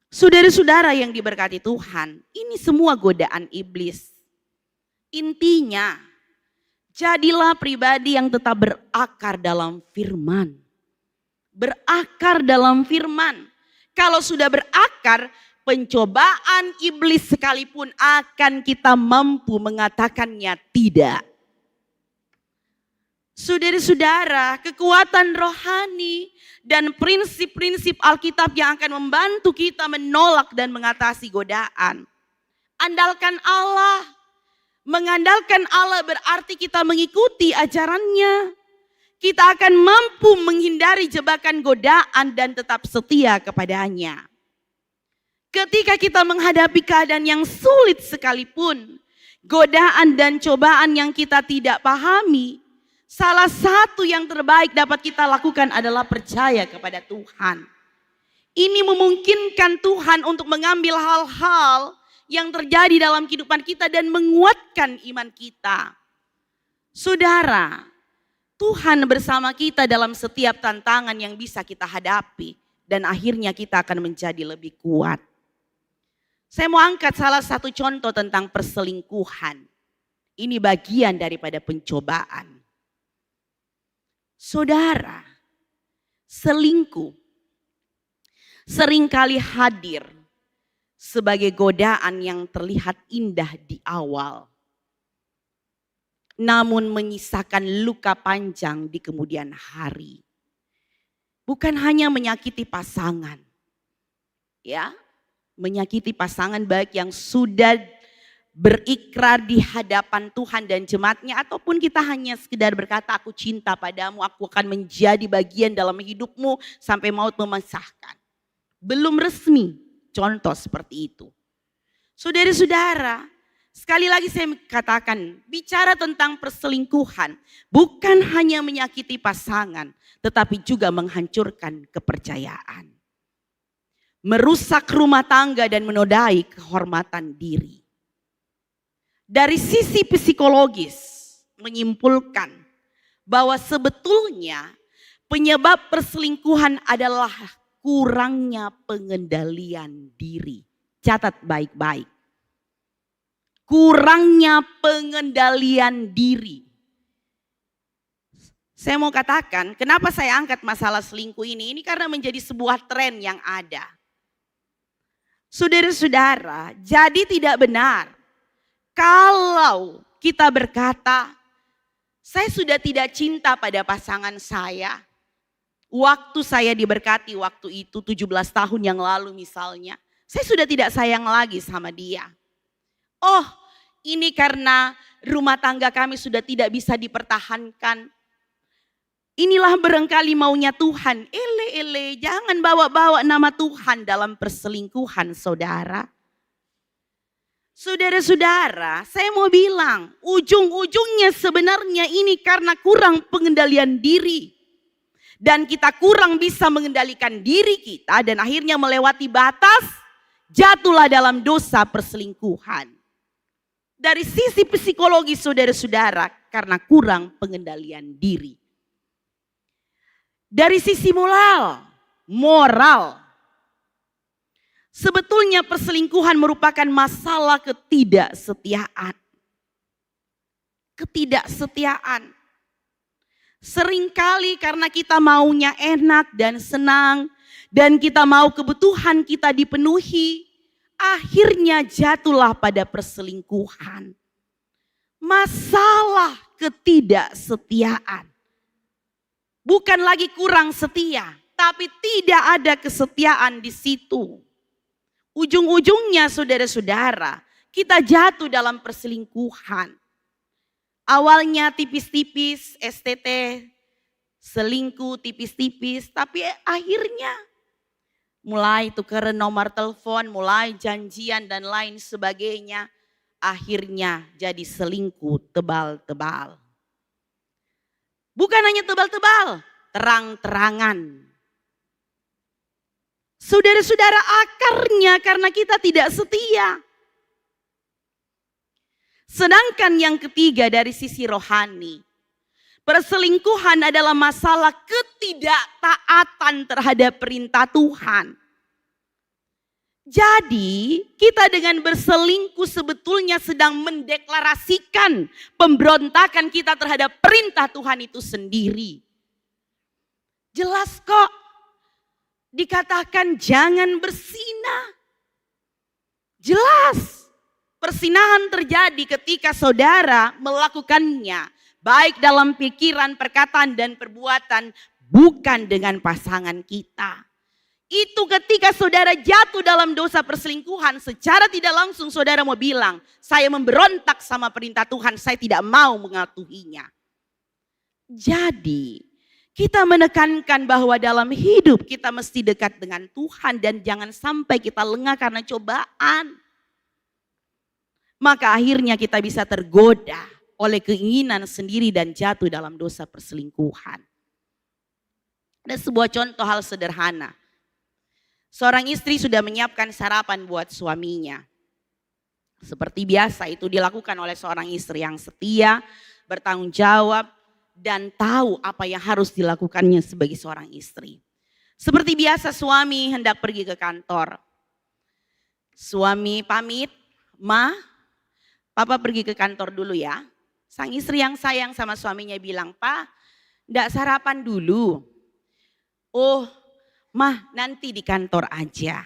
Saudara-saudara yang diberkati Tuhan, ini semua godaan iblis. Intinya, jadilah pribadi yang tetap berakar dalam firman. Berakar dalam firman. Kalau sudah berakar, pencobaan iblis sekalipun akan kita mampu mengatakannya tidak. Saudara-saudara, kekuatan rohani dan prinsip-prinsip Alkitab yang akan membantu kita menolak dan mengatasi godaan. Andalkan Allah. Mengandalkan Allah berarti kita mengikuti ajarannya. Kita akan mampu menghindari jebakan godaan dan tetap setia kepadanya. Ketika kita menghadapi keadaan yang sulit sekalipun, godaan dan cobaan yang kita tidak pahami, Salah satu yang terbaik dapat kita lakukan adalah percaya kepada Tuhan. Ini memungkinkan Tuhan untuk mengambil hal-hal yang terjadi dalam kehidupan kita dan menguatkan iman kita. Saudara, Tuhan bersama kita dalam setiap tantangan yang bisa kita hadapi. Dan akhirnya kita akan menjadi lebih kuat. Saya mau angkat salah satu contoh tentang perselingkuhan. Ini bagian daripada pencobaan. Saudara, selingkuh seringkali hadir sebagai godaan yang terlihat indah di awal, namun menyisakan luka panjang di kemudian hari. Bukan hanya menyakiti pasangan, ya, menyakiti pasangan baik yang sudah berikrar di hadapan Tuhan dan jemaatnya, ataupun kita hanya sekedar berkata, aku cinta padamu, aku akan menjadi bagian dalam hidupmu sampai maut memisahkan. Belum resmi contoh seperti itu. Saudara-saudara, sekali lagi saya katakan, bicara tentang perselingkuhan bukan hanya menyakiti pasangan, tetapi juga menghancurkan kepercayaan. Merusak rumah tangga dan menodai kehormatan diri. Dari sisi psikologis menyimpulkan bahwa sebetulnya penyebab perselingkuhan adalah kurangnya pengendalian diri. Catat baik-baik. Kurangnya pengendalian diri. Saya mau katakan, kenapa saya angkat masalah selingkuh ini? Ini karena menjadi sebuah tren yang ada. Saudara-saudara, jadi tidak benar kalau kita berkata, saya sudah tidak cinta pada pasangan saya. Waktu saya diberkati waktu itu 17 tahun yang lalu misalnya. Saya sudah tidak sayang lagi sama dia. Oh, ini karena rumah tangga kami sudah tidak bisa dipertahankan. Inilah barangkali maunya Tuhan. Jangan bawa-bawa nama Tuhan dalam perselingkuhan, saudara. Saudara-saudara, saya mau bilang, ujung-ujungnya sebenarnya ini karena kurang pengendalian diri. Dan kita kurang bisa mengendalikan diri kita dan akhirnya melewati batas, jatuhlah dalam dosa perselingkuhan. Dari sisi psikologi saudara-saudara, karena kurang pengendalian diri. Dari sisi moral, sebetulnya perselingkuhan merupakan masalah ketidaksetiaan. Ketidaksetiaan. Seringkali karena kita maunya enak dan senang, dan kita mau kebutuhan kita dipenuhi, akhirnya jatuhlah pada perselingkuhan. Masalah ketidaksetiaan. Bukan lagi kurang setia, tapi tidak ada kesetiaan di situ. Ujung-ujungnya saudara-saudara, kita jatuh dalam perselingkuhan. Awalnya tipis-tipis, STT, selingkuh tipis-tipis, tapi akhirnya mulai tukeran nomor telepon, mulai janjian dan lain sebagainya. Akhirnya jadi selingkuh tebal-tebal. Bukan hanya tebal-tebal, terang-terangan. Saudara-saudara, akarnya karena kita tidak setia. Sedangkan yang ketiga dari sisi rohani, perselingkuhan adalah masalah ketidaktaatan terhadap perintah Tuhan. Jadi kita dengan berselingkuh sebetulnya sedang mendeklarasikan pemberontakan kita terhadap perintah Tuhan itu sendiri. Jelas kok dikatakan jangan bersinah. Jelas persinahan terjadi ketika saudara melakukannya. Baik dalam pikiran, perkataan dan perbuatan bukan dengan pasangan kita. Itu ketika saudara jatuh dalam dosa perselingkuhan, secara tidak langsung saudara mau bilang, saya memberontak sama perintah Tuhan, saya tidak mau mematuhinya. Jadi kita menekankan bahwa dalam hidup kita mesti dekat dengan Tuhan dan jangan sampai kita lengah karena cobaan. Maka akhirnya kita bisa tergoda oleh keinginan sendiri dan jatuh dalam dosa perselingkuhan. Ada sebuah contoh hal sederhana. Seorang istri sudah menyiapkan sarapan buat suaminya. Seperti biasa itu dilakukan oleh seorang istri yang setia, bertanggung jawab, dan tahu apa yang harus dilakukannya sebagai seorang istri. Seperti biasa suami hendak pergi ke kantor. Suami pamit, "Ma, Papa pergi ke kantor dulu ya." Sang istri yang sayang sama suaminya bilang, "Pa, enggak sarapan dulu?" "Oh, Ma, nanti di kantor aja."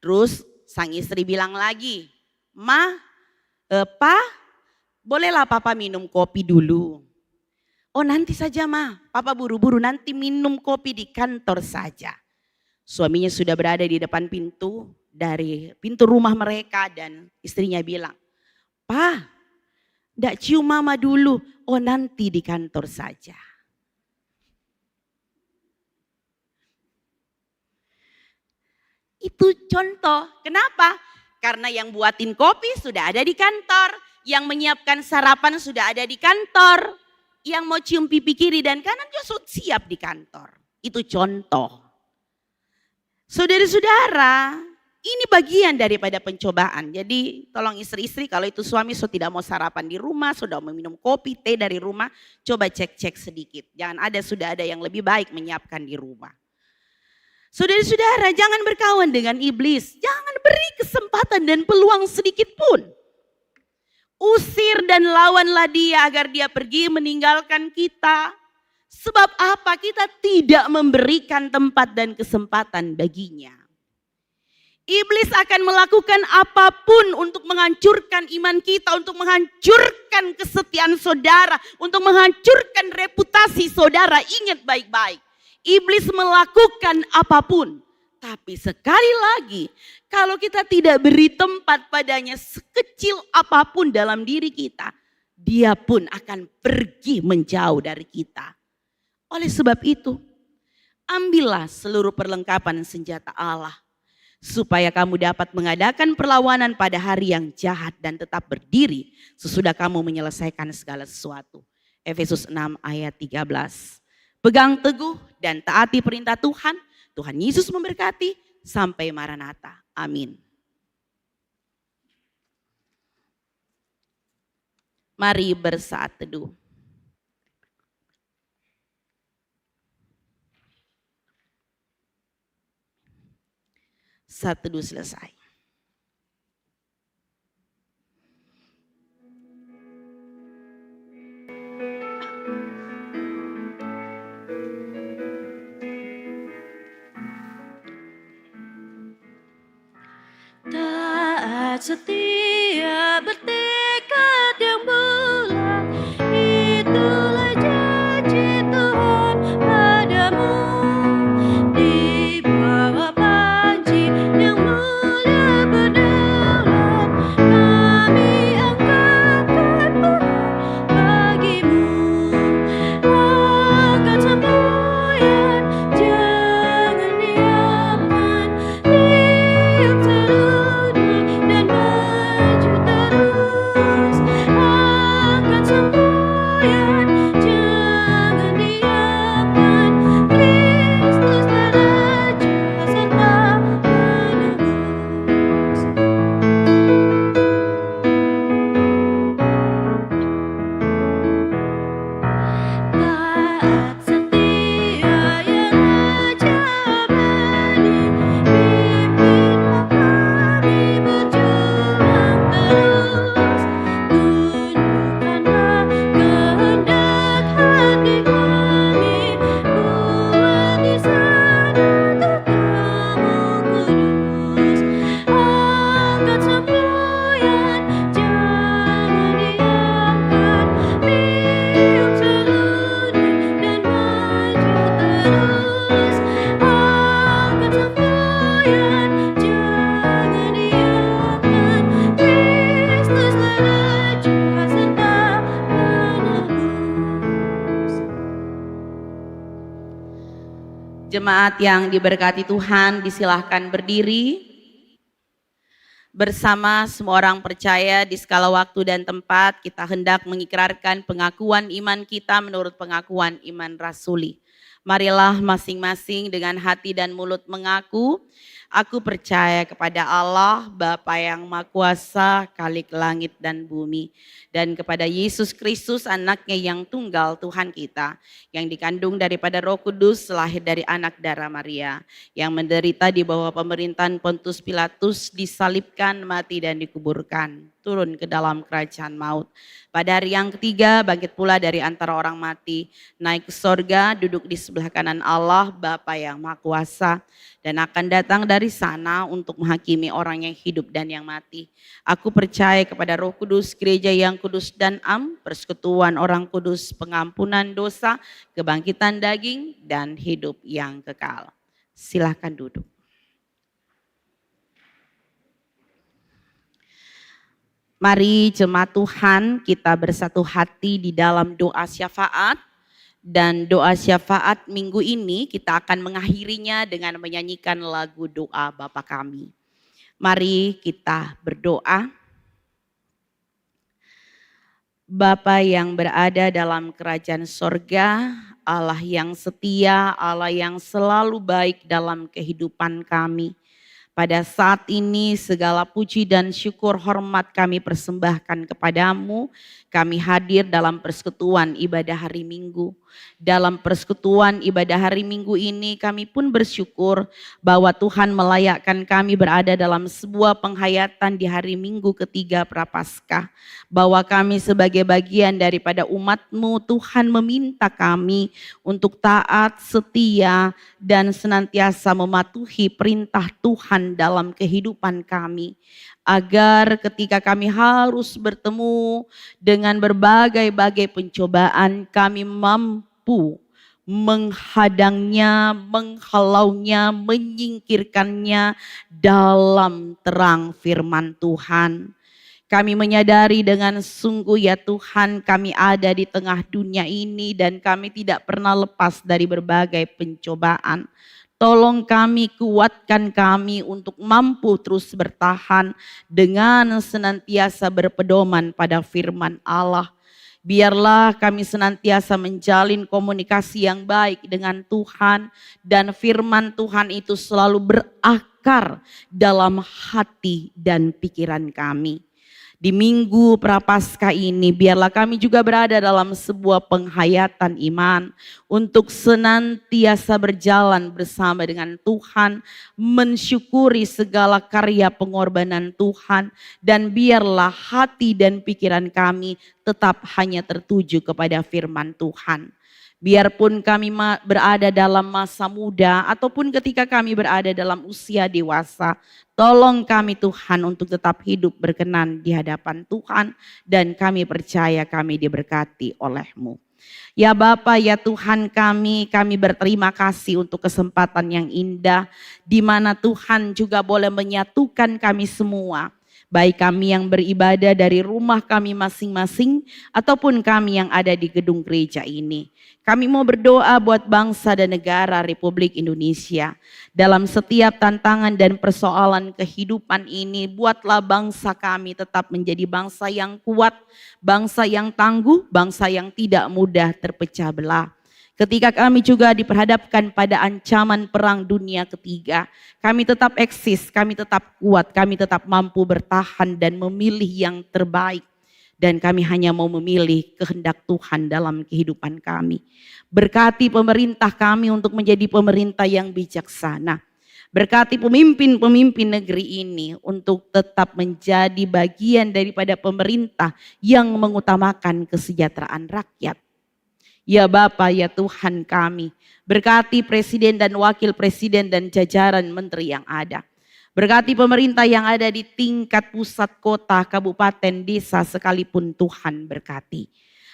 Terus sang istri bilang lagi, "Ma, Pa, bolehlah Papa minum kopi dulu?" "Oh, nanti saja Ma, Papa buru-buru nanti minum kopi di kantor saja." Suaminya sudah berada di depan pintu dari pintu rumah mereka dan istrinya bilang, "Pa, ndak cium Mama dulu." "Oh, nanti di kantor saja." Itu contoh. Kenapa? Karena yang buatin kopi sudah ada di kantor, yang menyiapkan sarapan sudah ada di kantor, yang mau cium pipi kiri dan kanan juga sudah siap di kantor. Itu contoh. Saudara-saudara, ini bagian daripada pencobaan. Jadi tolong istri-istri kalau itu suami tidak mau sarapan di rumah, sudah mau minum kopi, teh dari rumah, coba cek-cek sedikit. Sudah ada yang lebih baik menyiapkan di rumah. Saudara-saudara, jangan berkawan dengan iblis. Jangan beri kesempatan dan peluang sedikit pun. Usir dan lawanlah dia agar dia pergi meninggalkan kita. Sebab apa? Kita tidak memberikan tempat dan kesempatan baginya. Iblis akan melakukan apapun untuk menghancurkan iman kita, untuk menghancurkan kesetiaan saudara, untuk menghancurkan reputasi saudara. Ingat baik-baik. Iblis melakukan apapun. Tapi sekali lagi, kalau kita tidak beri tempat padanya sekecil apapun dalam diri kita, dia pun akan pergi menjauh dari kita. Oleh sebab itu, ambillah seluruh perlengkapan senjata Allah, supaya kamu dapat mengadakan perlawanan pada hari yang jahat dan tetap berdiri sesudah kamu menyelesaikan segala sesuatu. Efesus 6 ayat 13. Pegang teguh dan taati perintah Tuhan. Tuhan Yesus memberkati sampai Maranatha. Amin. Mari bersaat teduh. Saat teduh selesai. Taat setia bertekad yang bulat, itulah janji Tuhan padamu. Di bawah panji yang mulia berdaulat, kami angkatkan burung bagimu. Angkat semboyan, jangan diamkan, tiup seruling dan maju terus. Angkat semboyan, jangan diamkan, Kristuslah Raja serta penebus. Taat setia yang Raja abadi, pimpinlah kami berjuang terus. Tunjukkanlah kehendak hati kami, buat di sana terkamu kudus. Angkat semboyan, jangan diamkan, tiup seruling dan maju terus. Angkat semboyan, jangan diamkan, Kristuslah Raja serta penebus. Jemaat yang diberkati Tuhan, disilahkan berdiri. Bersama semua orang percaya di skala waktu dan tempat, kita hendak mengikrarkan pengakuan iman kita menurut pengakuan iman rasuli. Marilah masing-masing dengan hati dan mulut mengaku, aku percaya kepada Allah, Bapa yang Maha Kuasa, Khalik langit dan bumi, dan kepada Yesus Kristus, anaknya yang tunggal Tuhan kita, yang dikandung daripada Roh Kudus, lahir dari anak darah Maria, yang menderita di bawah pemerintahan Pontius Pilatus, disalibkan, mati dan dikuburkan, turun ke dalam kerajaan maut. Pada hari yang ketiga bangkit pula dari antara orang mati, naik ke sorga, duduk di sebelah kanan Allah, Bapa yang Maha Kuasa, dan akan datang dari sana untuk menghakimi orang yang hidup dan yang mati. Aku percaya kepada Roh Kudus, gereja yang kudus dan persekutuan orang kudus, pengampunan dosa, kebangkitan daging, dan hidup yang kekal. Silahkan duduk. Mari jemaat Tuhan, kita bersatu hati di dalam doa syafaat. Dan doa syafaat minggu ini kita akan mengakhirinya dengan menyanyikan lagu doa Bapa Kami. Mari kita berdoa. Bapa yang berada dalam kerajaan sorga, Allah yang setia, Allah yang selalu baik dalam kehidupan kami. Pada saat ini segala puji dan syukur hormat kami persembahkan kepadamu. Kami hadir dalam persekutuan ibadah hari Minggu. Dalam persekutuan ibadah hari Minggu ini kami pun bersyukur bahwa Tuhan melayakkan kami berada dalam sebuah penghayatan di hari Minggu ketiga Prapaskah. Bahwa kami sebagai bagian daripada umat-Mu, Tuhan meminta kami untuk taat, setia, dan senantiasa mematuhi perintah Tuhan dalam kehidupan kami. Agar ketika kami harus bertemu dengan berbagai-bagai pencobaan, kami mampu menghadangnya, menghalaunya, menyingkirkannya dalam terang firman Tuhan. Kami menyadari dengan sungguh ya Tuhan, kami ada di tengah dunia ini dan kami tidak pernah lepas dari berbagai pencobaan. Tolong kami, kuatkan kami untuk mampu terus bertahan dengan senantiasa berpedoman pada firman Allah. Biarlah kami senantiasa menjalin komunikasi yang baik dengan Tuhan dan firman Tuhan itu selalu berakar dalam hati dan pikiran kami. Di Minggu Prapaskah ini biarlah kami juga berada dalam sebuah penghayatan iman untuk senantiasa berjalan bersama dengan Tuhan, mensyukuri segala karya pengorbanan Tuhan, dan biarlah hati dan pikiran kami tetap hanya tertuju kepada firman Tuhan. Biarpun kami berada dalam masa muda ataupun ketika kami berada dalam usia dewasa, tolong kami Tuhan untuk tetap hidup berkenan di hadapan Tuhan dan kami percaya kami diberkati oleh-Mu. Ya Bapa, ya Tuhan kami berterima kasih untuk kesempatan yang indah di mana Tuhan juga boleh menyatukan kami semua. Baik kami yang beribadah dari rumah kami masing-masing ataupun kami yang ada di gedung gereja ini. Kami mau berdoa buat bangsa dan negara Republik Indonesia. Dalam setiap tantangan dan persoalan kehidupan ini, buatlah bangsa kami tetap menjadi bangsa yang kuat, bangsa yang tangguh, bangsa yang tidak mudah terpecah belah. Ketika kami juga diperhadapkan pada ancaman perang dunia ketiga, kami tetap eksis, kami tetap kuat, kami tetap mampu bertahan dan memilih yang terbaik. Dan kami hanya mau memilih kehendak Tuhan dalam kehidupan kami. Berkati pemerintah kami untuk menjadi pemerintah yang bijaksana. Berkati pemimpin-pemimpin negeri ini untuk tetap menjadi bagian daripada pemerintah yang mengutamakan kesejahteraan rakyat. Ya Bapa, ya Tuhan kami, berkati presiden dan wakil presiden dan jajaran menteri yang ada. Berkati pemerintah yang ada di tingkat pusat, kota, kabupaten, desa sekalipun Tuhan berkati.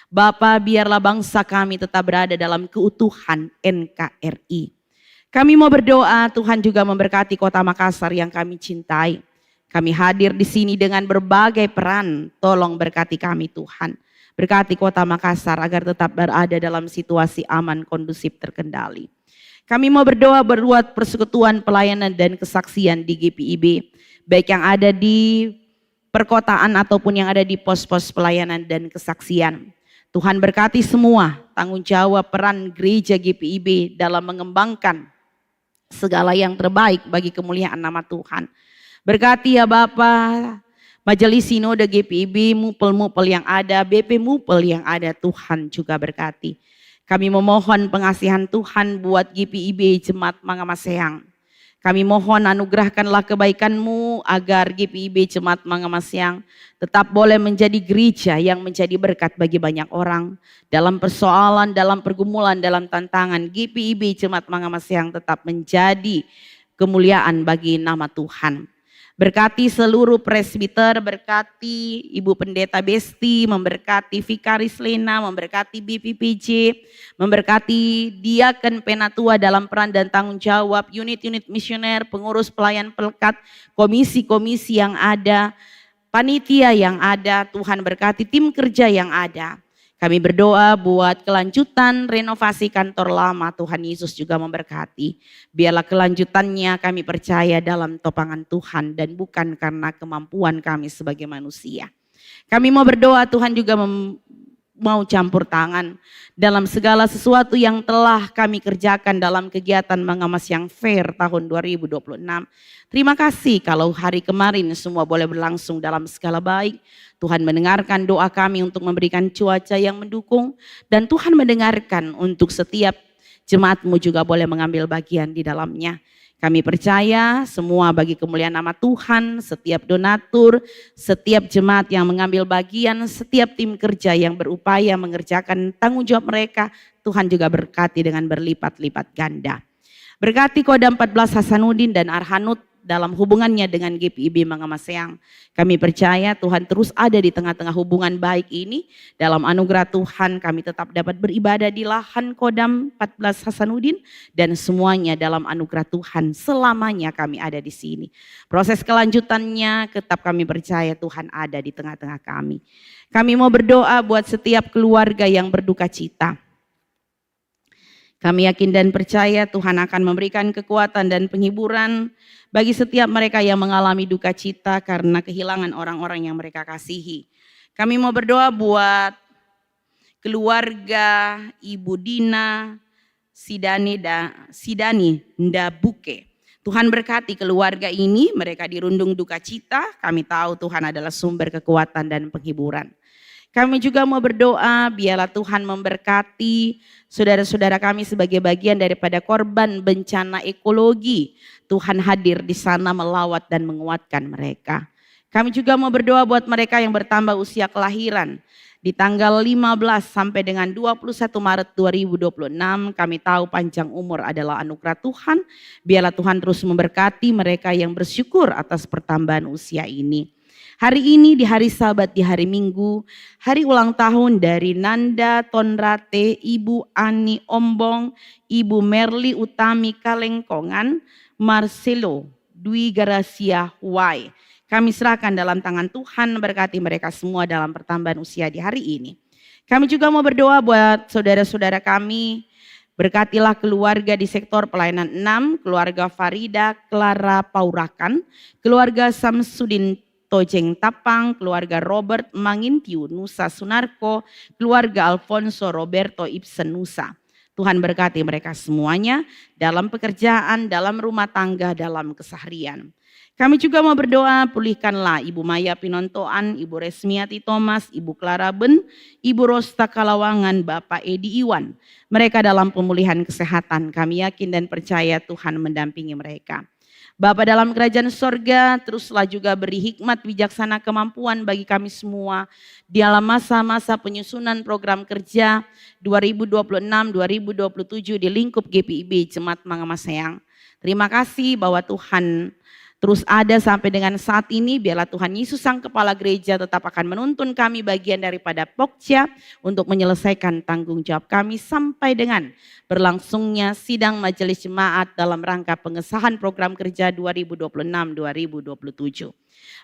Bapa, biarlah bangsa kami tetap berada dalam keutuhan NKRI. Kami mau berdoa Tuhan juga memberkati kota Makassar yang kami cintai. Kami hadir di sini dengan berbagai peran, tolong berkati kami Tuhan. Berkati kota Makassar agar tetap berada dalam situasi aman, kondusif, terkendali. Kami mau berdoa buat persekutuan pelayanan dan kesaksian di GPIB, baik yang ada di perkotaan ataupun yang ada di pos-pos pelayanan dan kesaksian. Tuhan berkati semua tanggung jawab peran gereja GPIB dalam mengembangkan segala yang terbaik bagi kemuliaan nama Tuhan. Berkati ya Bapa, Majelis Sinode GPIB, mupel-mupel yang ada, BP mupel yang ada, Tuhan juga berkati. Kami memohon pengasihan Tuhan buat GPIB Jemaat Mangamaseang. Kami mohon anugerahkanlah kebaikan-Mu agar GPIB Jemaat Mangamaseang tetap boleh menjadi gereja yang menjadi berkat bagi banyak orang. Dalam persoalan, dalam pergumulan, dalam tantangan, GPIB Jemaat Mangamaseang tetap menjadi kemuliaan bagi nama Tuhan. Berkati seluruh presbiter, berkati Ibu Pendeta Besti, memberkati Vikaris Lena, memberkati BPPJ, memberkati Diaken Penatua dalam peran dan tanggung jawab, unit-unit misioner, pengurus pelayan pelekat, komisi-komisi yang ada, panitia yang ada, Tuhan berkati tim kerja yang ada. Kami berdoa buat kelanjutan renovasi kantor lama, Tuhan Yesus juga memberkati. Biarlah kelanjutannya kami percaya dalam topangan Tuhan dan bukan karena kemampuan kami sebagai manusia. Kami mau berdoa Tuhan juga mau campur tangan dalam segala sesuatu yang telah kami kerjakan dalam kegiatan Mangamaseang Fair tahun 2026. Terima kasih kalau hari kemarin semua boleh berlangsung dalam skala baik. Tuhan mendengarkan doa kami untuk memberikan cuaca yang mendukung. Dan Tuhan mendengarkan untuk setiap jemaat-Mu juga boleh mengambil bagian di dalamnya. Kami percaya semua bagi kemuliaan nama Tuhan, setiap donatur, setiap jemaat yang mengambil bagian, setiap tim kerja yang berupaya mengerjakan tanggung jawab mereka, Tuhan juga berkati dengan berlipat-lipat ganda. Berkati Kodam 14 Hasanuddin dan Arhanud dalam hubungannya dengan GPIB Mangamaseang. Kami percaya Tuhan terus ada di tengah-tengah hubungan baik ini. Dalam anugerah Tuhan kami tetap dapat beribadah di lahan Kodam 14 Hasanuddin. Dan semuanya dalam anugerah Tuhan selamanya kami ada di sini. Proses kelanjutannya tetap kami percaya Tuhan ada di tengah-tengah kami. Kami mau berdoa buat setiap keluarga yang berduka cita. Kami yakin dan percaya Tuhan akan memberikan kekuatan dan penghiburan bagi setiap mereka yang mengalami duka cita karena kehilangan orang-orang yang mereka kasihi. Kami mau berdoa buat keluarga Ibu Dina Sidani Ndabuke. Tuhan berkati keluarga ini, mereka dirundung duka cita. Kami tahu Tuhan adalah sumber kekuatan dan penghiburan. Kami juga mau berdoa biarlah Tuhan memberkati saudara-saudara kami sebagai bagian daripada korban bencana ekologi. Tuhan hadir di sana melawat dan menguatkan mereka. Kami juga mau berdoa buat mereka yang bertambah usia kelahiran. Di tanggal 15 sampai dengan 21 Maret 2026 kami tahu panjang umur adalah anugerah Tuhan. Biarlah Tuhan terus memberkati mereka yang bersyukur atas pertambahan usia ini. Hari ini di hari Sabat, di hari Minggu, hari ulang tahun dari Nanda Tonrate, Ibu Ani Ombong, Ibu Merli Utami Kalengkongan, Marcelo Dwi Garasia Huai. Kami serahkan dalam tangan Tuhan, berkati mereka semua dalam pertambahan usia di hari ini. Kami juga mau berdoa buat saudara-saudara kami, berkatilah keluarga di sektor pelayanan 6, keluarga Farida Clara Paurakan, keluarga Samsudin Tojeng Tapang, keluarga Robert Mangintiu Nusa Sunarko, keluarga Alfonso Roberto Ibsen Nusa. Tuhan berkati mereka semuanya dalam pekerjaan, dalam rumah tangga, dalam keseharian. Kami juga mau berdoa, pulihkanlah Ibu Maya Pinontoan, Ibu Resmiati Thomas, Ibu Clara Ben, Ibu Rosta Kalawangan, Bapak Edi Iwan. Mereka dalam pemulihan kesehatan, kami yakin dan percaya Tuhan mendampingi mereka. Bapa dalam kerajaan sorga, teruslah juga beri hikmat, bijaksana, kemampuan bagi kami semua dalam masa-masa penyusunan program kerja 2026-2027 di lingkup GPIB Jemaat Mangamaseang. Terima kasih bahwa Tuhan terus ada sampai dengan saat ini. Biarlah Tuhan Yesus Sang Kepala Gereja tetap akan menuntun kami bagian daripada Pokja untuk menyelesaikan tanggung jawab kami sampai dengan berlangsungnya sidang Majelis Jemaat dalam rangka pengesahan program kerja 2026-2027.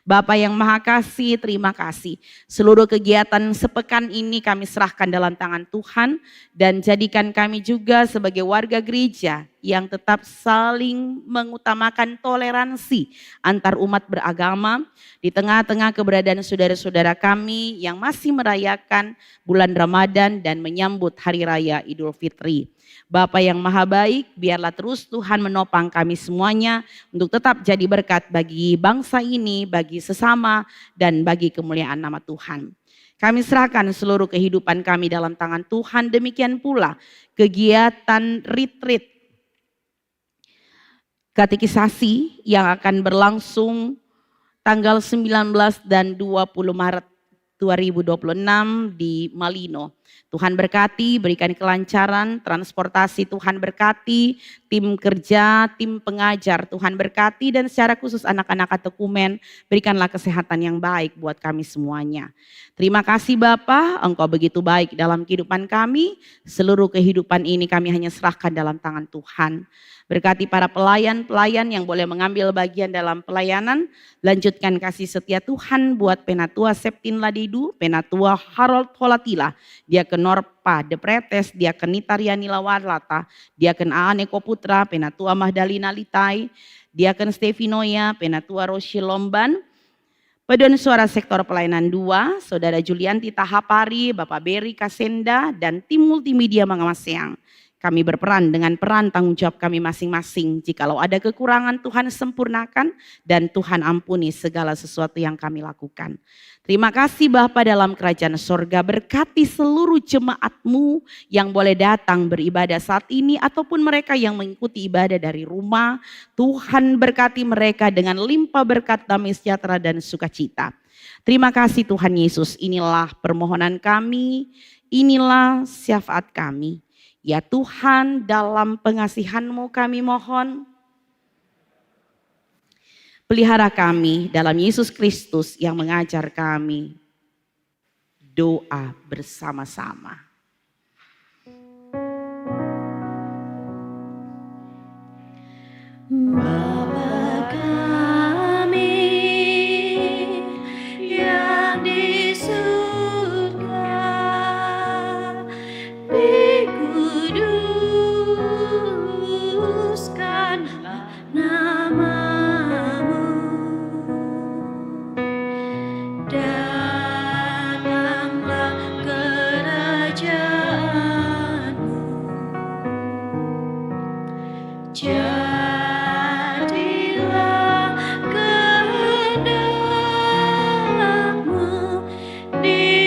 Bapak yang Maha Kasih, terima kasih. Seluruh kegiatan sepekan ini kami serahkan dalam tangan Tuhan dan jadikan kami juga sebagai warga gereja yang tetap saling mengutamakan toleransi antar umat beragama di tengah-tengah keberadaan saudara-saudara kami yang masih merayakan bulan Ramadan dan menyambut Hari Raya Idul Fitri. Bapa yang Maha Baik, biarlah terus Tuhan menopang kami semuanya untuk tetap jadi berkat bagi bangsa ini, bagi sesama, dan bagi kemuliaan nama Tuhan. Kami serahkan seluruh kehidupan kami dalam tangan Tuhan, demikian pula kegiatan retreat katekisasi yang akan berlangsung tanggal 19 dan 20 Maret 2026 di Malino. Tuhan berkati, berikan kelancaran, transportasi Tuhan berkati, tim kerja, tim pengajar Tuhan berkati, dan secara khusus anak-anak Katekumen, berikanlah kesehatan yang baik buat kami semuanya. Terima kasih Bapa, Engkau begitu baik dalam kehidupan kami, seluruh kehidupan ini kami hanya serahkan dalam tangan Tuhan. Berkati para pelayan-pelayan yang boleh mengambil bagian dalam pelayanan. Lanjutkan kasih setia Tuhan buat Penatua Septin Ladidu, Penatua Harold Holatila, Diaken Norpa De Pretes, Diaken Nitariani Lawarlata, Diaken Aane Koputra, Penatua Mahdalina Litai, Diaken Stefinoya, Penatua Roshi Lomban, Paduan Suara Sektor Pelayanan 2, Saudara Julianti Tahapari, Bapak Beri Kasenda, dan tim multimedia Mangamaseang. Kami berperan dengan peran tanggung jawab kami masing-masing. Jikalau ada kekurangan Tuhan sempurnakan dan Tuhan ampuni segala sesuatu yang kami lakukan. Terima kasih Bapa dalam kerajaan sorga, berkati seluruh jemaat-Mu yang boleh datang beribadah saat ini ataupun mereka yang mengikuti ibadah dari rumah. Tuhan berkati mereka dengan limpah berkat, damai sejahtera dan sukacita. Terima kasih Tuhan Yesus, inilah permohonan kami, inilah syafaat kami. Ya Tuhan, dalam pengasihan-Mu kami mohon, pelihara kami dalam Yesus Kristus yang mengajar kami doa bersama-sama. Bapa kami yang di surga, dikuduskanlah nama-Mu, datanglah kerajaan-Mu, jadilah kehendak-Mu di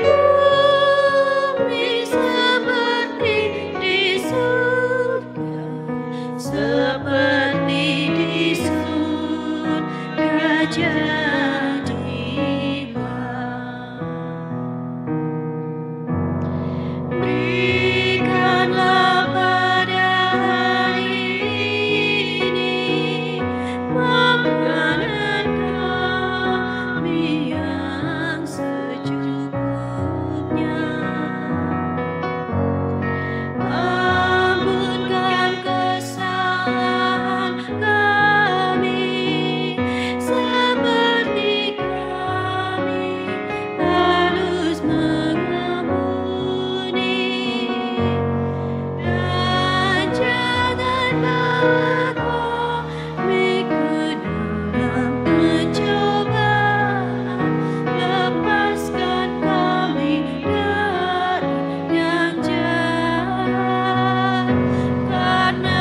bumi seperti di surga, seperti di surga jadilah. Berikanlah pada hari ini makanan kami yang secukupnya. Ampunkan kesalahan kami seperti kami harus mengampuni, dan jangan bawa kami ke dalam pencobaan, lepaskan kami dari yang jahat, karena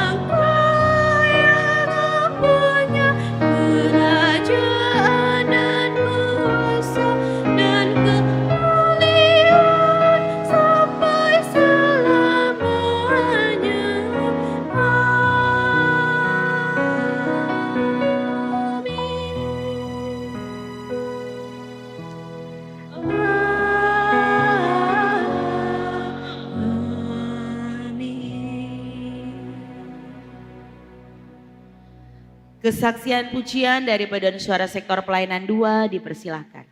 Engkau yang mempunyai kerajaan dan kuasa dan kemuliaan sampai selamanya. Kesaksian pujian dari Paduan Suara Sektor Pelayanan 2 dipersilahkan.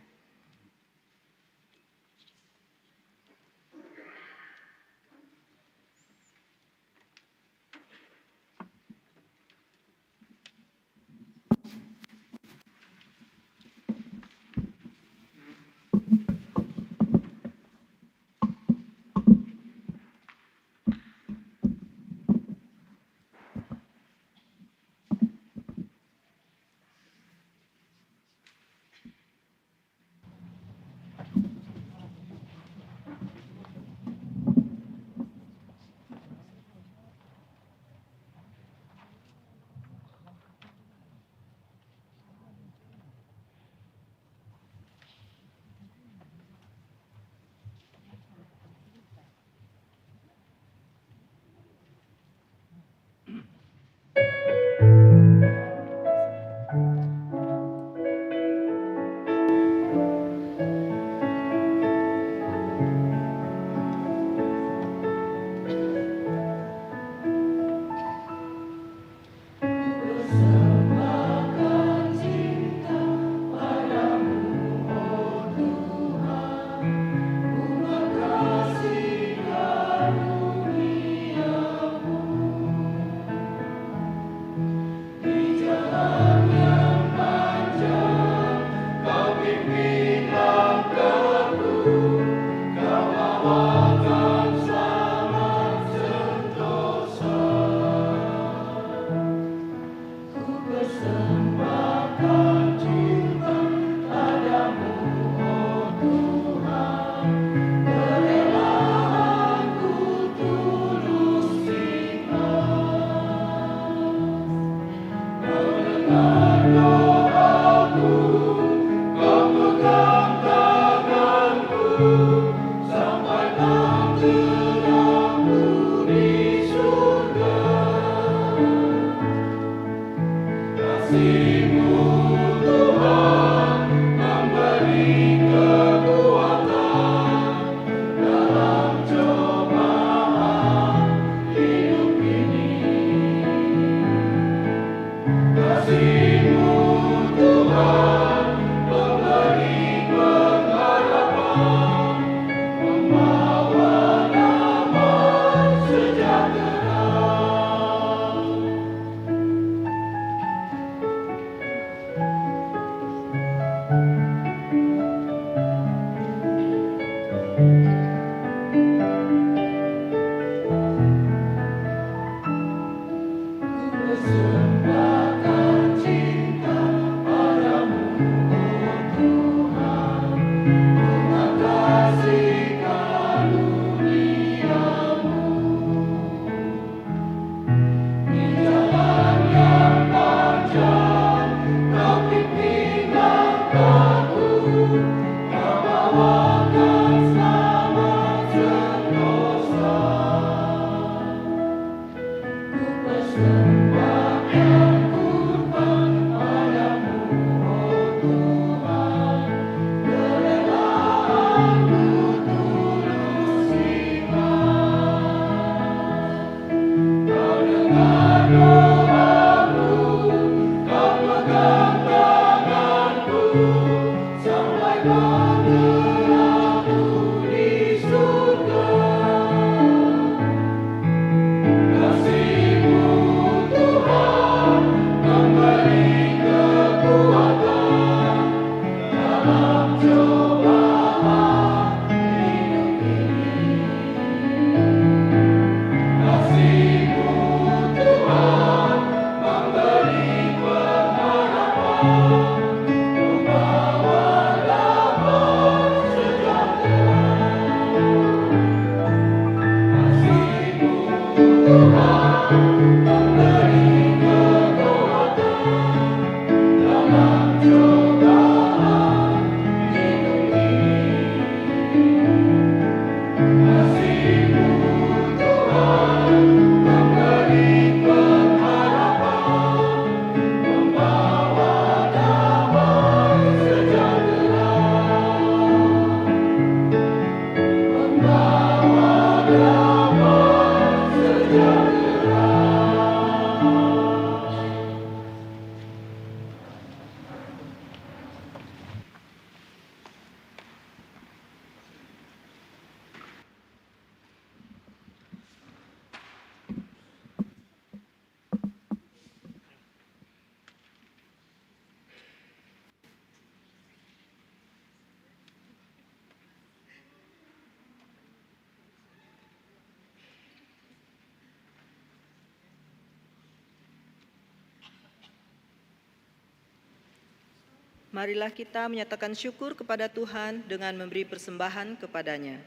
Marilah kita menyatakan syukur kepada Tuhan dengan memberi persembahan kepadanya.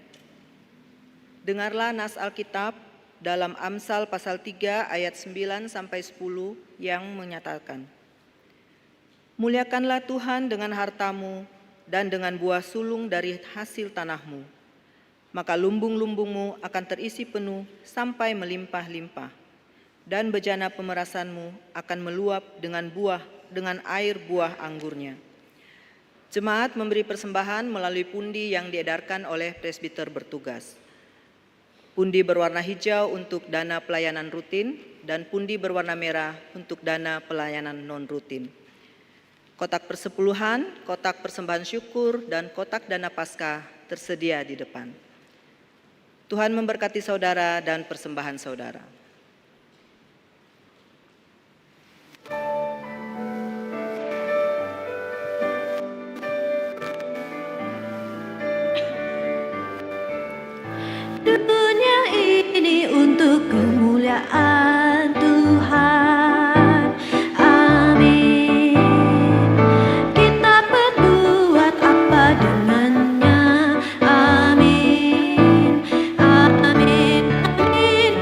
Dengarlah nas Alkitab dalam Amsal pasal 3 ayat 9 sampai 10 yang menyatakan, "Muliakanlah Tuhan dengan hartamu dan dengan buah sulung dari hasil tanahmu, maka lumbung-lumbungmu akan terisi penuh sampai melimpah-limpah, dan bejana pemerasanmu akan meluap dengan air buah anggurnya." Jemaat memberi persembahan melalui pundi yang diedarkan oleh presbiter bertugas. Pundi berwarna hijau untuk dana pelayanan rutin dan pundi berwarna merah untuk dana pelayanan non-rutin. Kotak persepuluhan, kotak persembahan syukur, dan kotak dana Paskah tersedia di depan. Tuhan memberkati saudara dan persembahan saudara. Dunia ini untuk kemuliaan Tuhan. Amin. Kita berbuat apa dengannya? Amin. Amin. Amin.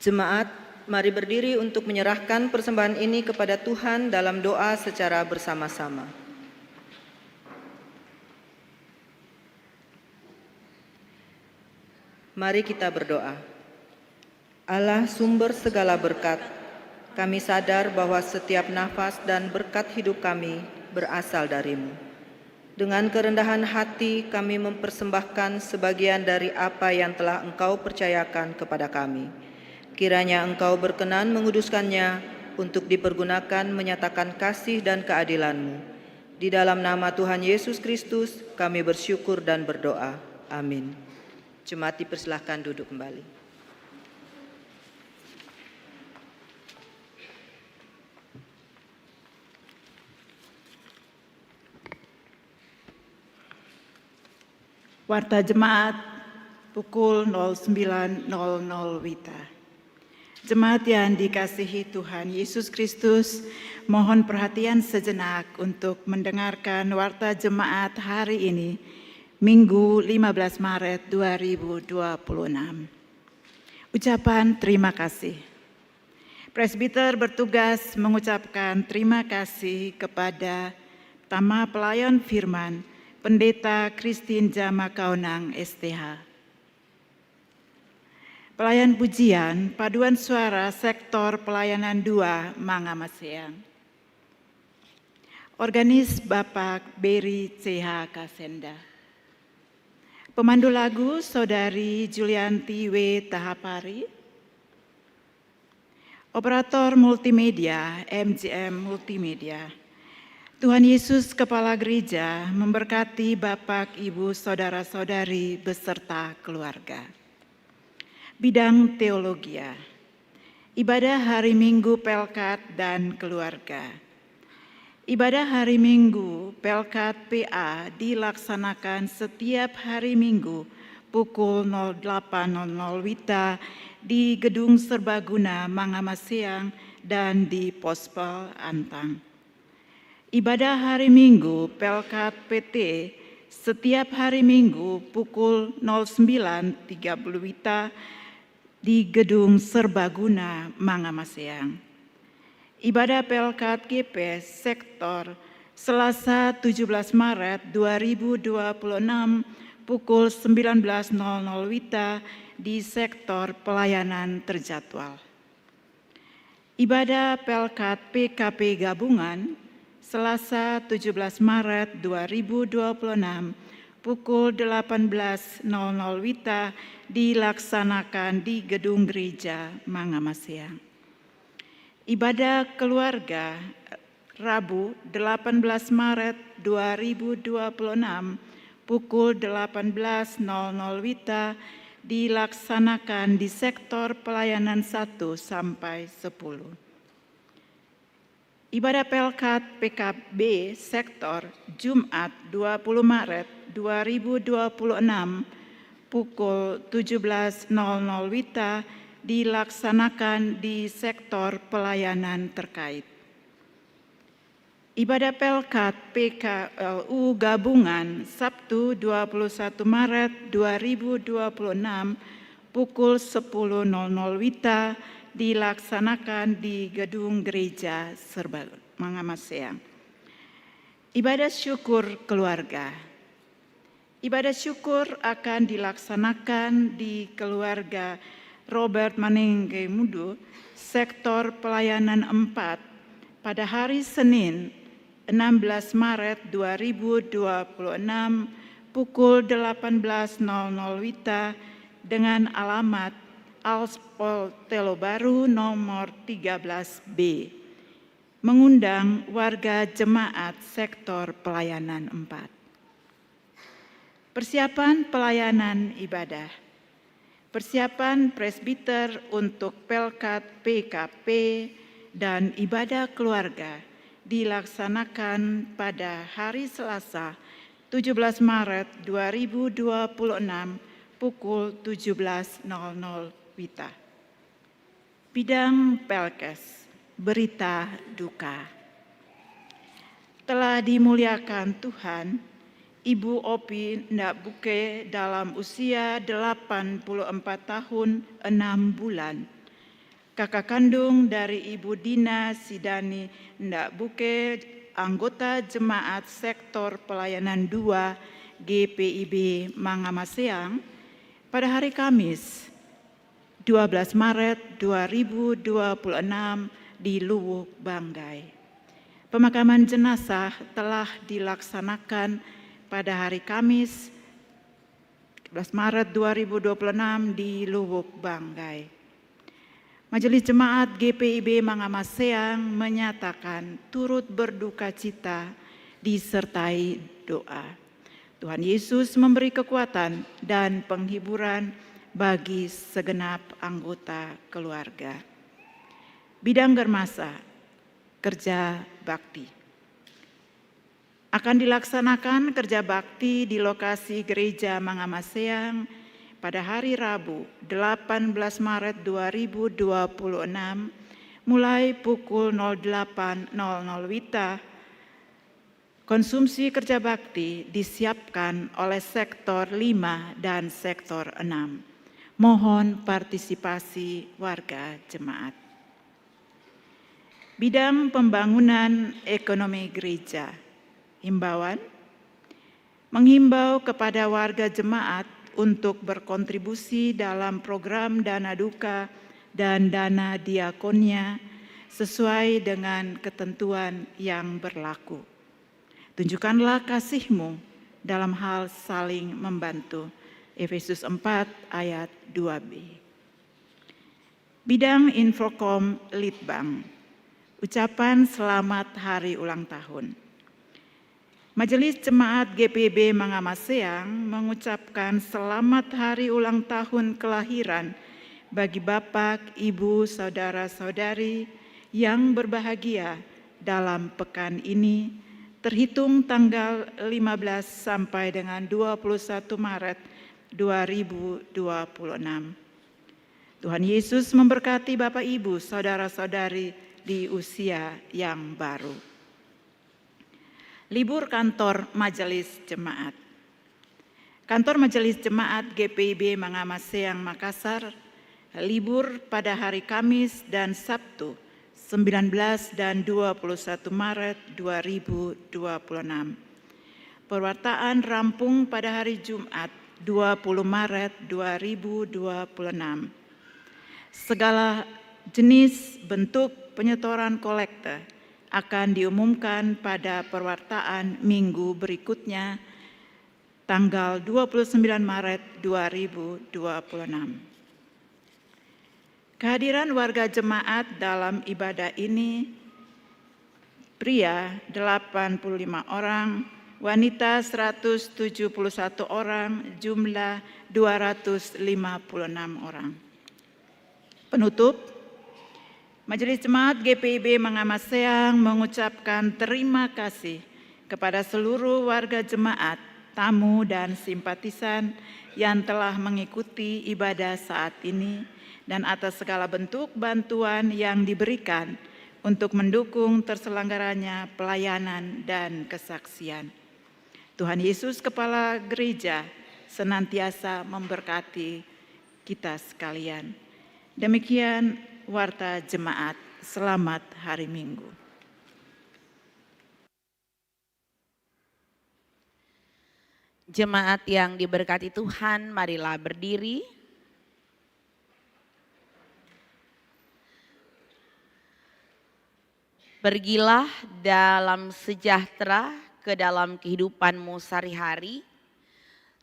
Jemaat, mari berdiri untuk menyerahkan persembahan ini kepada Tuhan dalam doa secara bersama-sama. Mari kita berdoa. Allah, sumber segala berkat, kami sadar bahwa setiap nafas dan berkat hidup kami berasal dari-Mu. Dengan kerendahan hati kami mempersembahkan sebagian dari apa yang telah Engkau percayakan kepada kami. Kiranya Engkau berkenan menguduskannya untuk dipergunakan menyatakan kasih dan keadilan-Mu. Di dalam nama Tuhan Yesus Kristus kami bersyukur dan berdoa. Amin. Jemaat dipersilahkan duduk kembali. Warta Jemaat pukul 09.00 WITA. Jemaat yang dikasihi Tuhan Yesus Kristus, mohon perhatian sejenak untuk mendengarkan warta jemaat hari ini, Minggu 15 Maret 2026. Ucapan terima kasih. Presbiter bertugas mengucapkan terima kasih kepada Tama Pelayan Firman, Pendeta Christine Jamakaunang STH. Pelayan pujian, paduan suara sektor pelayanan 2 Mangamaseang. Organis Bapak Beri CH Kasenda. Pemandu lagu Saudari Julianti W. Tahapari. Operator multimedia MGM Multimedia. Tuhan Yesus Kepala Gereja memberkati Bapak, Ibu, Saudara-saudari beserta keluarga. Bidang Teologia, Ibadah Hari Minggu Pelkat dan Keluarga. Ibadah Hari Minggu Pelkat PA dilaksanakan setiap hari Minggu pukul 08.00 WITA di Gedung Serbaguna Mangamaseang dan di Pospel Antang. Ibadah hari Minggu Pelkat PT setiap hari Minggu pukul 09.30 WITA di Gedung Serbaguna Mangamaseang. Ibadah Pelkat GP Sektor Selasa 17 Maret 2026 pukul 19.00 WITA di Sektor Pelayanan Terjadwal. Ibadah Pelkat PKP Gabungan Selasa 17 Maret 2026 pukul 18.00 WITA dilaksanakan di Gedung Gereja Mangamaseang. Ibadah Keluarga Rabu 18 Maret 2026 pukul 18.00 WITA dilaksanakan di sektor pelayanan 1 sampai 10. Ibadah Pelkat PKB Sektor Jumat 20 Maret 2026 pukul 17.00 WITA dilaksanakan di sektor pelayanan terkait. Ibadah Pelkat PKLU Gabungan Sabtu 21 Maret 2026 pukul 10.00 WITA dilaksanakan di Gedung Gereja Mangamaseang. Ibadah syukur keluarga. Ibadah syukur akan dilaksanakan di keluarga Robert Manengge Mudu, sektor pelayanan 4 pada hari Senin 16 Maret 2026 pukul 18.00 WITA dengan alamat Alspol Telo Baru nomor 13B, mengundang warga jemaat sektor pelayanan 4. Persiapan pelayanan ibadah. Persiapan presbiter untuk Pelkat PKP dan ibadah keluarga dilaksanakan pada hari Selasa 17 Maret 2026 pukul 17.00 WITA. Bidang Pelkes, berita duka. Telah dimuliakan Tuhan, Ibu Opi Ndakbuke dalam usia 84 tahun 6 bulan kakak kandung dari Ibu Dina Sidani Ndakbuke, anggota Jemaat Sektor Pelayanan 2 GPIB Mangamaseang, pada hari Kamis 12 Maret 2026 di Luwuk Banggai. Pemakaman jenazah telah dilaksanakan pada hari Kamis 12 Maret 2026 di Luwuk Banggai. Majelis Jemaat GPIB Mangamaseang menyatakan turut berduka cita disertai doa. Tuhan Yesus memberi kekuatan dan penghiburan bagi segenap anggota keluarga. Bidang Germasa, kerja bakti. Akan dilaksanakan kerja bakti di lokasi Gereja Mangamaseang pada hari Rabu 18 Maret 2026 mulai pukul 08.00 WITA. Konsumsi kerja bakti disiapkan oleh sektor 5 dan sektor 6. Mohon partisipasi warga jemaat. Bidang pembangunan ekonomi gereja. Himbauan, menghimbau kepada warga jemaat untuk berkontribusi dalam program dana duka dan dana diakonia sesuai dengan ketentuan yang berlaku. Tunjukkanlah kasih-Mu dalam hal saling membantu. Efesus 4 ayat 2b. Bidang Infokom Litbang. Ucapan selamat hari ulang tahun. Majelis Jemaat GPIB Mangamaseang mengucapkan selamat hari ulang tahun kelahiran bagi Bapak, Ibu, Saudara-saudari yang berbahagia dalam pekan ini terhitung tanggal 15 sampai dengan 21 Maret 2026. Tuhan Yesus memberkati Bapak, Ibu, Saudara-saudari di usia yang baru. Libur kantor Majelis Jemaat. Kantor Majelis Jemaat GPIB Mangamaseang Makassar libur pada hari Kamis dan Sabtu 19 dan 21 Maret 2026. Perwartaan rampung pada hari Jumat 20 Maret 2026. Segala jenis bentuk penyetoran kolekte akan diumumkan pada perwartaan minggu berikutnya tanggal 29 Maret 2026. Kehadiran warga jemaat dalam ibadah ini pria 85 orang, wanita 171 orang, jumlah 256 orang. Penutup, Majelis Jemaat GPIB Mangamaseang mengucapkan terima kasih kepada seluruh warga jemaat, tamu dan simpatisan yang telah mengikuti ibadah saat ini dan atas segala bentuk bantuan yang diberikan untuk mendukung terselenggaranya pelayanan dan kesaksian. Tuhan Yesus Kepala Gereja senantiasa memberkati kita sekalian. Demikian warta jemaat, selamat hari Minggu. Jemaat yang diberkati Tuhan, marilah berdiri. Pergilah dalam sejahtera ke dalam kehidupanmu sehari-hari.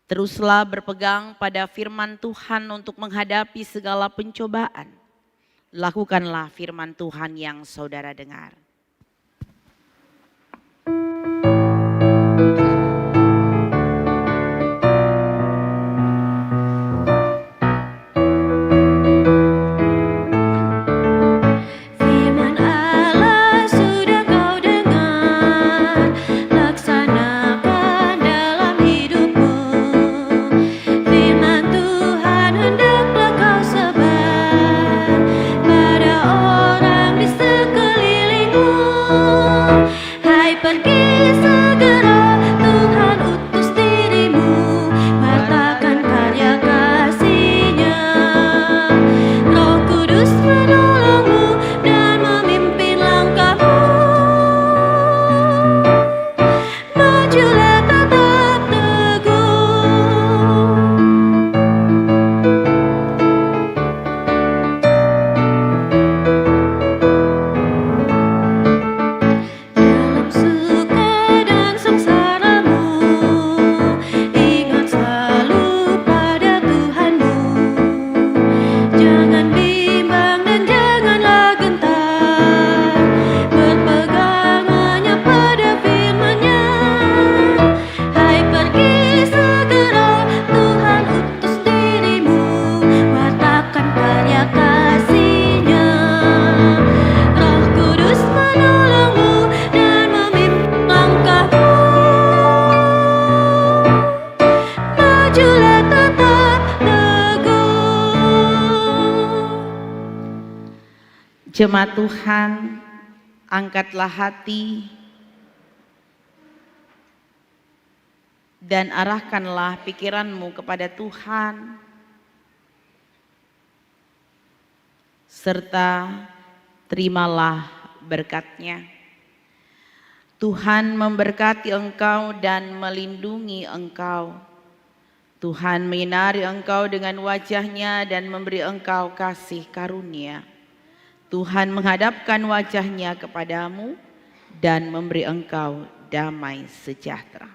Teruslah berpegang pada firman Tuhan untuk menghadapi segala pencobaan. Lakukanlah firman Tuhan yang saudara dengar. Firman Allah sudah kau dengar, laksanakan dalam hidupmu. Firman Tuhan hendaklah kau sebar pada orang di sekelilingmu. Jemaat Tuhan, angkatlah hati dan arahkanlah pikiranmu kepada Tuhan, serta terimalah berkat-Nya. Tuhan memberkati engkau dan melindungi engkau. Tuhan menyinari engkau dengan wajah-Nya dan memberi engkau kasih karunia. Tuhan menghadapkan wajah-Nya kepadamu dan memberi engkau damai sejahtera.